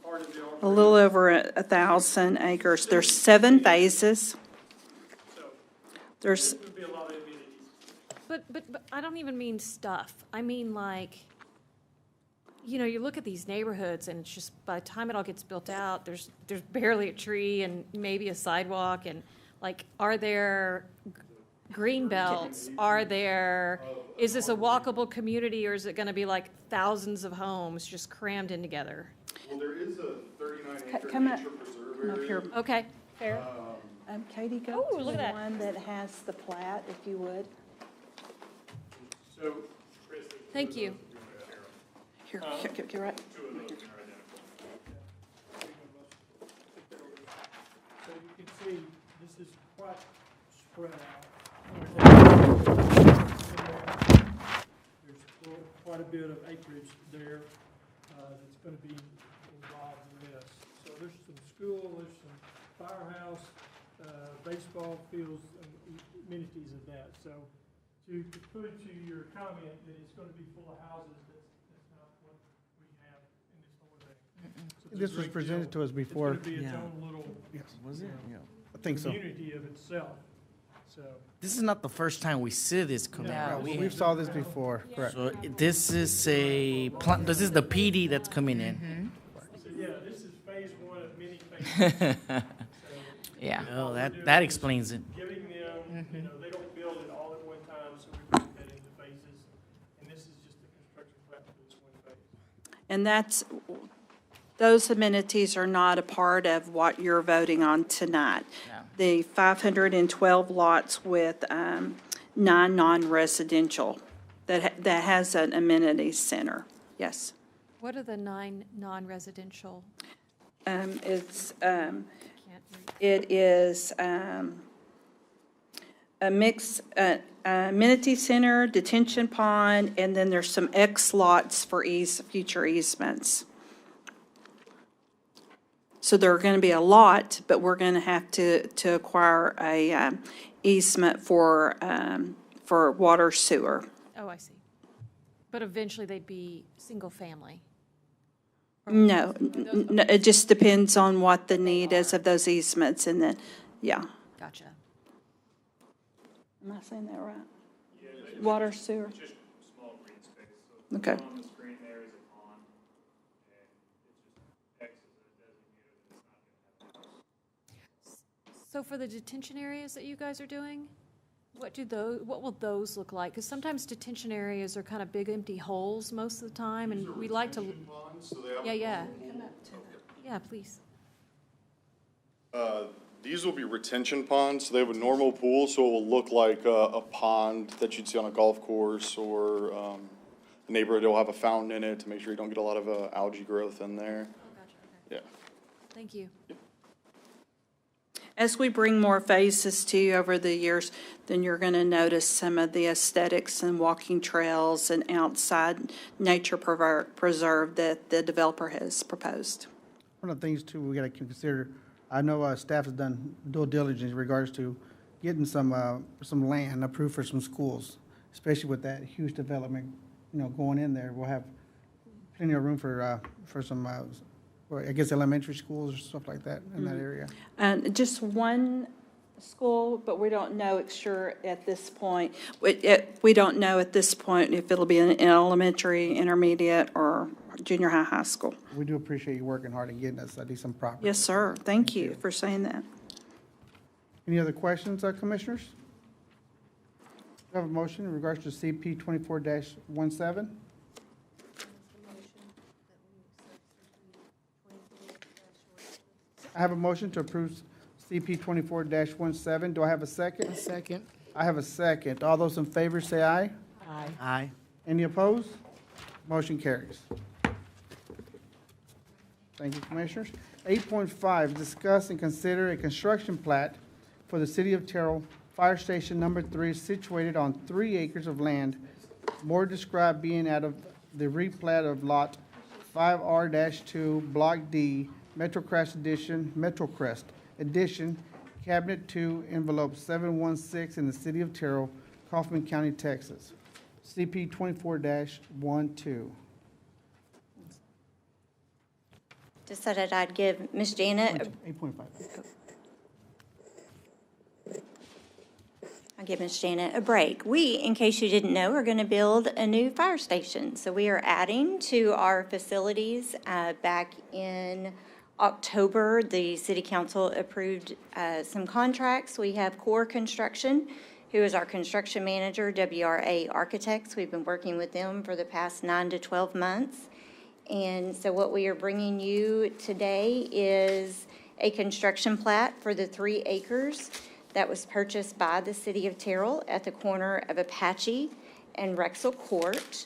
[SPEAKER 7] part of the.
[SPEAKER 4] A little over 1,000 acres. There's 7 phases.
[SPEAKER 7] So
[SPEAKER 4] There's,
[SPEAKER 7] there's going to be a lot of amenities.
[SPEAKER 5] but I don't even mean stuff. I mean like, you look at these neighborhoods and it's just, by the time it all gets built out, there's barely a tree and maybe a sidewalk and like, are there green belts? Is this a walkable community or is it gonna be like thousands of homes just crammed in together?
[SPEAKER 9] Well, there is a 39-acre
[SPEAKER 4] come up.
[SPEAKER 9] nature preserve
[SPEAKER 4] come up
[SPEAKER 9] area.
[SPEAKER 4] here.
[SPEAKER 5] Okay, fair.
[SPEAKER 4] Katie, go
[SPEAKER 5] Oh,
[SPEAKER 4] to
[SPEAKER 5] look
[SPEAKER 4] the
[SPEAKER 5] at that.
[SPEAKER 4] one that has the plat, if you would.
[SPEAKER 7] So,
[SPEAKER 5] Thank you.
[SPEAKER 4] Here, you're right.
[SPEAKER 7] so you can see, this is quite spread out. There's quite a bit of acreage there that's going to be involved in this. So there's some school, there's some firehouse, baseball fields, and amenities of that. So to put to your comment that it's going to be full of houses, that's not what we have in this whole thing. So it's a
[SPEAKER 1] This was
[SPEAKER 7] great
[SPEAKER 1] presented
[SPEAKER 7] deal.
[SPEAKER 1] to us before.
[SPEAKER 7] It's going to be its
[SPEAKER 2] Yeah.
[SPEAKER 7] own little
[SPEAKER 2] Was it? Yeah.
[SPEAKER 1] I think so.
[SPEAKER 7] community of itself, so.
[SPEAKER 2] This is not the first time we see this coming
[SPEAKER 3] No.
[SPEAKER 2] out.
[SPEAKER 1] We've saw this before, correct.
[SPEAKER 2] So this is this is the PD that's coming in.
[SPEAKER 7] So, yeah, this is phase 1 of many phases.
[SPEAKER 3] Yeah.
[SPEAKER 2] Oh, that explains it.
[SPEAKER 7] Giving them, they don't build it all at one time, so we break that into phases. And this is just the construction plan for this one phase.
[SPEAKER 4] And Those amenities are not a part of what you're voting on tonight.
[SPEAKER 6] No.
[SPEAKER 4] The 512 lots with 9 non-residential that has an amenity center, yes.
[SPEAKER 5] What are the 9 non-residential?
[SPEAKER 4] It's,
[SPEAKER 5] Can't read.
[SPEAKER 4] it is a mix, amenity center, detention pond, and then there's some X lots for future easements. So there are going to be a lot, but we're going to have to acquire a easement for water sewer.
[SPEAKER 5] Oh, I see. But eventually they'd be single-family?
[SPEAKER 4] No, it just depends on what the need is of those easements, and then, yeah.
[SPEAKER 5] Gotcha.
[SPEAKER 4] Am I saying that right? Water sewer?
[SPEAKER 9] Just small green space. So
[SPEAKER 4] Okay.
[SPEAKER 9] on the screen there is a pond, and it's just X is a designator that it's not going to have.
[SPEAKER 5] So for the detention areas that you guys are doing, what will those look like? Because sometimes detention areas are kind of big empty holes most of the time, and we like to,
[SPEAKER 9] Retention ponds, so they have
[SPEAKER 5] yeah,
[SPEAKER 9] a
[SPEAKER 5] yeah.
[SPEAKER 9] normal-
[SPEAKER 5] Yeah, please.
[SPEAKER 9] These will be retention ponds, so they have a normal pool, so it will look like a pond that you'd see on a golf course or a neighborhood. It'll have a fountain in it to make sure you don't get a lot of algae growth in there.
[SPEAKER 5] Oh, gotcha, okay.
[SPEAKER 9] Yeah.
[SPEAKER 5] Thank you.
[SPEAKER 4] As we bring more phases to you over the years, then you're going to notice some of the aesthetics and walking trails and outside nature preserve that the developer has proposed.
[SPEAKER 1] One of the things too, we gotta consider, I know, staff has done due diligence in regards to getting some land approved for some schools, especially with that huge development, going in there. We'll have plenty of room for some, or I guess elementary schools or stuff like that in that area.
[SPEAKER 4] And just one school, but we don't know sure at this point. We don't know at this point if it'll be an elementary, intermediate, or junior high school.
[SPEAKER 1] We do appreciate you working hard and getting us a decent property.
[SPEAKER 4] Yes, sir. Thank you for saying that.
[SPEAKER 1] Any other questions, Commissioners? We have a motion in regards to CP 24-17. I have a motion to approve CP 24-17. Do I have a second?
[SPEAKER 3] A second.
[SPEAKER 1] I have a second. All those in favor say aye.
[SPEAKER 3] Aye.
[SPEAKER 2] Aye.
[SPEAKER 1] Any opposed? Motion carries. Thank you, Commissioners. 8.5, discuss and consider a construction plat for the City of Terrell Fire Station Number 3 situated on 3 acres of land, more described being out of the replat of Lot 5R-2, Block D, Metrocrest Edition, Cabinet 2, Envelope 716 in the City of Terrell, Kaufman County, Texas. CP 24-12.
[SPEAKER 8] Decided I'd give Ms. Janet,
[SPEAKER 1] 8.5.
[SPEAKER 8] I'll give Ms. Janet a break. We, in case you didn't know, are going to build a new fire station. So we are adding to our facilities. Back in October, the city council approved some contracts. We have Core Construction, who is our construction manager, WRA Architects. We've been working with them for the past 9 to 12 months. And so what we are bringing you today is a construction plat for the 3 acres that was purchased by the City of Terrell at the corner of Apache and Rexel Court.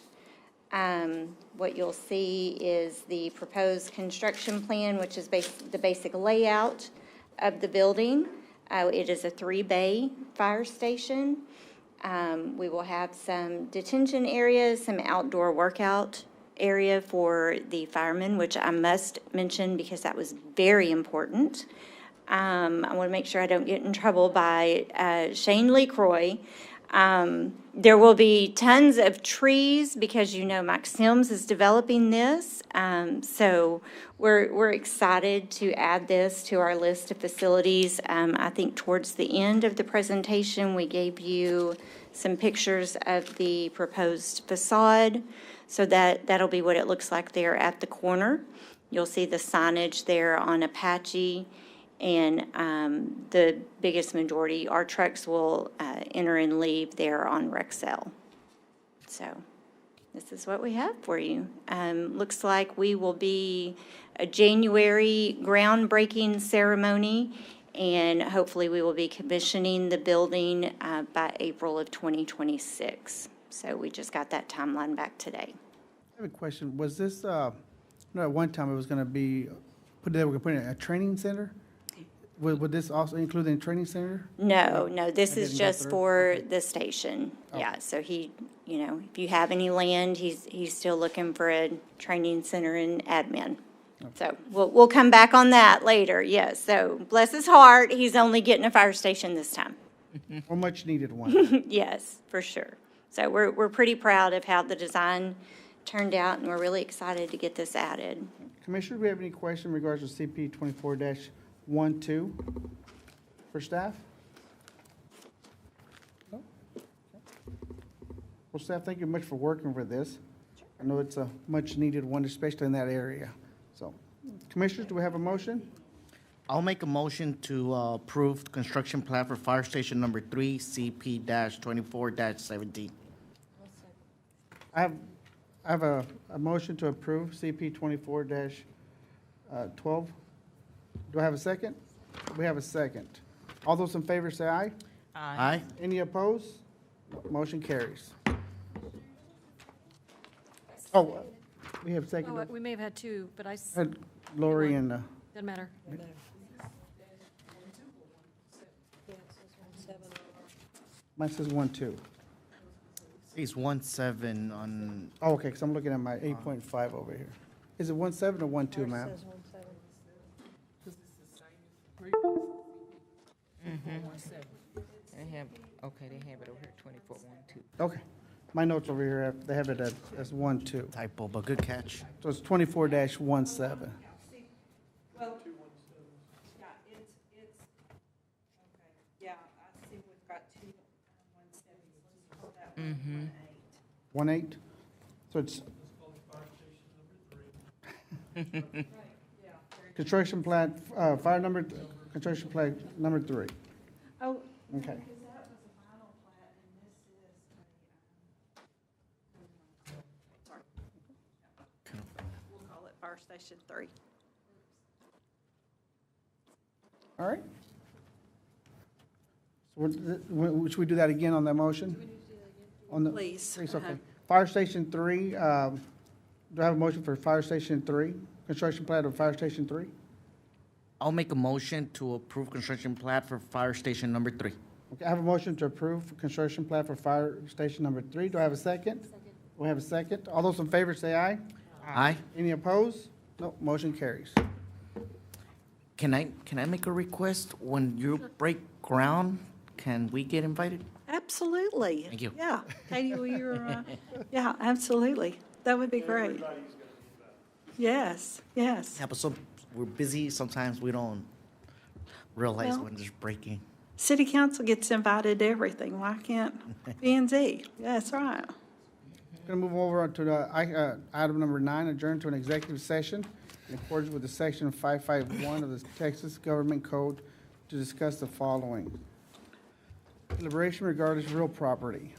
[SPEAKER 8] What you'll see is the proposed construction plan, which is the basic layout of the building. It is a 3-bay fire station. We will have some detention areas, some outdoor workout area for the firemen, which I must mention because that was very important. I want to make sure I don't get in trouble by Shane LeCroy. There will be tons of trees because Mike Sims is developing this. So we're excited to add this to our list of facilities. I think towards the end of the presentation, we gave you some pictures of the proposed facade. So that'll be what it looks like there at the corner. You'll see the signage there on Apache. And the biggest majority, our trucks will enter and leave there on Rexel. So this is what we have for you. Looks like we will be a January groundbreaking ceremony, and hopefully we will be commissioning the building by April of 2026. So we just got that timeline back today.
[SPEAKER 1] I have a question. Was this, at one time it was gonna be, they were gonna put in a training center? Would this also include a training center?
[SPEAKER 8] No, this
[SPEAKER 1] That
[SPEAKER 8] is
[SPEAKER 1] didn't go
[SPEAKER 8] just
[SPEAKER 1] through?
[SPEAKER 8] for the station.
[SPEAKER 1] Oh.
[SPEAKER 8] Yeah, so he, if you have any land, he's still looking for a training center and admin. So we'll come back on that later, yes. So bless his heart, he's only getting a fire station this time.
[SPEAKER 1] Or much needed one?
[SPEAKER 8] Yes, for sure. So we're pretty proud of how the design turned out, and we're really excited to get this added.
[SPEAKER 1] Commissioner, do we have any question in regards to CP 24-12 for staff? No? Well, staff, thank you much for working for this. I know it's a much needed one, especially in that area. So, Commissioners, do we have a motion?
[SPEAKER 2] I'll make a motion to approve the construction plan for fire station number 3, CP-24-17.
[SPEAKER 1] I have a motion to approve CP 24-12. Do I have a second? We have a second. All those in favor say aye.
[SPEAKER 2] Aye.
[SPEAKER 1] Any opposed? Motion carries. Oh, we have
[SPEAKER 5] Oh,
[SPEAKER 1] second.
[SPEAKER 5] we may have had two, but
[SPEAKER 1] Had Lori and,
[SPEAKER 5] doesn't matter.
[SPEAKER 1] mine says 1-2.
[SPEAKER 2] It's 1-7 on,
[SPEAKER 1] Oh, okay, because I'm looking at my 8.5 over here. Is it 1-7 or 1-2, ma'am?
[SPEAKER 6] They have, okay, they have it over here, 24-1-2.
[SPEAKER 1] Okay. My notes over here, they have it as 1-2.
[SPEAKER 2] typo, but good catch.
[SPEAKER 1] So it's 24-17.
[SPEAKER 4] Well, yeah, it's, okay, yeah, I see we've got two, 170.
[SPEAKER 1] 1-8? So it's. Construction plan, fire number, construction plan number 3.
[SPEAKER 4] Oh,
[SPEAKER 1] Okay.
[SPEAKER 4] that was a final plat, and this is sorry. We'll call it Fire Station 3.
[SPEAKER 1] All right. So should we do that again on that motion? On the-
[SPEAKER 4] Please.
[SPEAKER 1] Okay. Fire Station 3, do I have a motion for Fire Station 3? Construction plan of Fire Station 3?
[SPEAKER 2] I'll make a motion to approve construction plan for fire station number 3.
[SPEAKER 1] Okay, I have a motion to approve construction plan for Fire Station number 3. Do I have a second? We have a second. All those in favor say aye.
[SPEAKER 2] Aye.
[SPEAKER 1] Any opposed? No, motion carries.
[SPEAKER 2] Can I make a request? When you break ground, can we get invited?
[SPEAKER 4] Absolutely.
[SPEAKER 2] Thank you.
[SPEAKER 4] Yeah. Katie, will you, yeah, absolutely. That would be great. Yes, yes.
[SPEAKER 2] Yeah, but we're busy, sometimes we don't realize
[SPEAKER 4] Well-
[SPEAKER 2] when there's breaking.
[SPEAKER 4] City Council gets invited to everything. Why can't B and Z? Yeah, that's right.
[SPEAKER 1] Going to move over to the item number 9, adjourn to an executive session in accordance with the section 551 of the Texas Government Code to discuss the following. Deliberation regarding real property.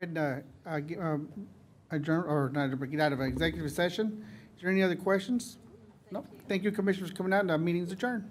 [SPEAKER 1] And, adjourn, or not, get out of executive session. Is there any other questions? No. Thank you, Commissioners, for coming out, and our meeting's adjourned.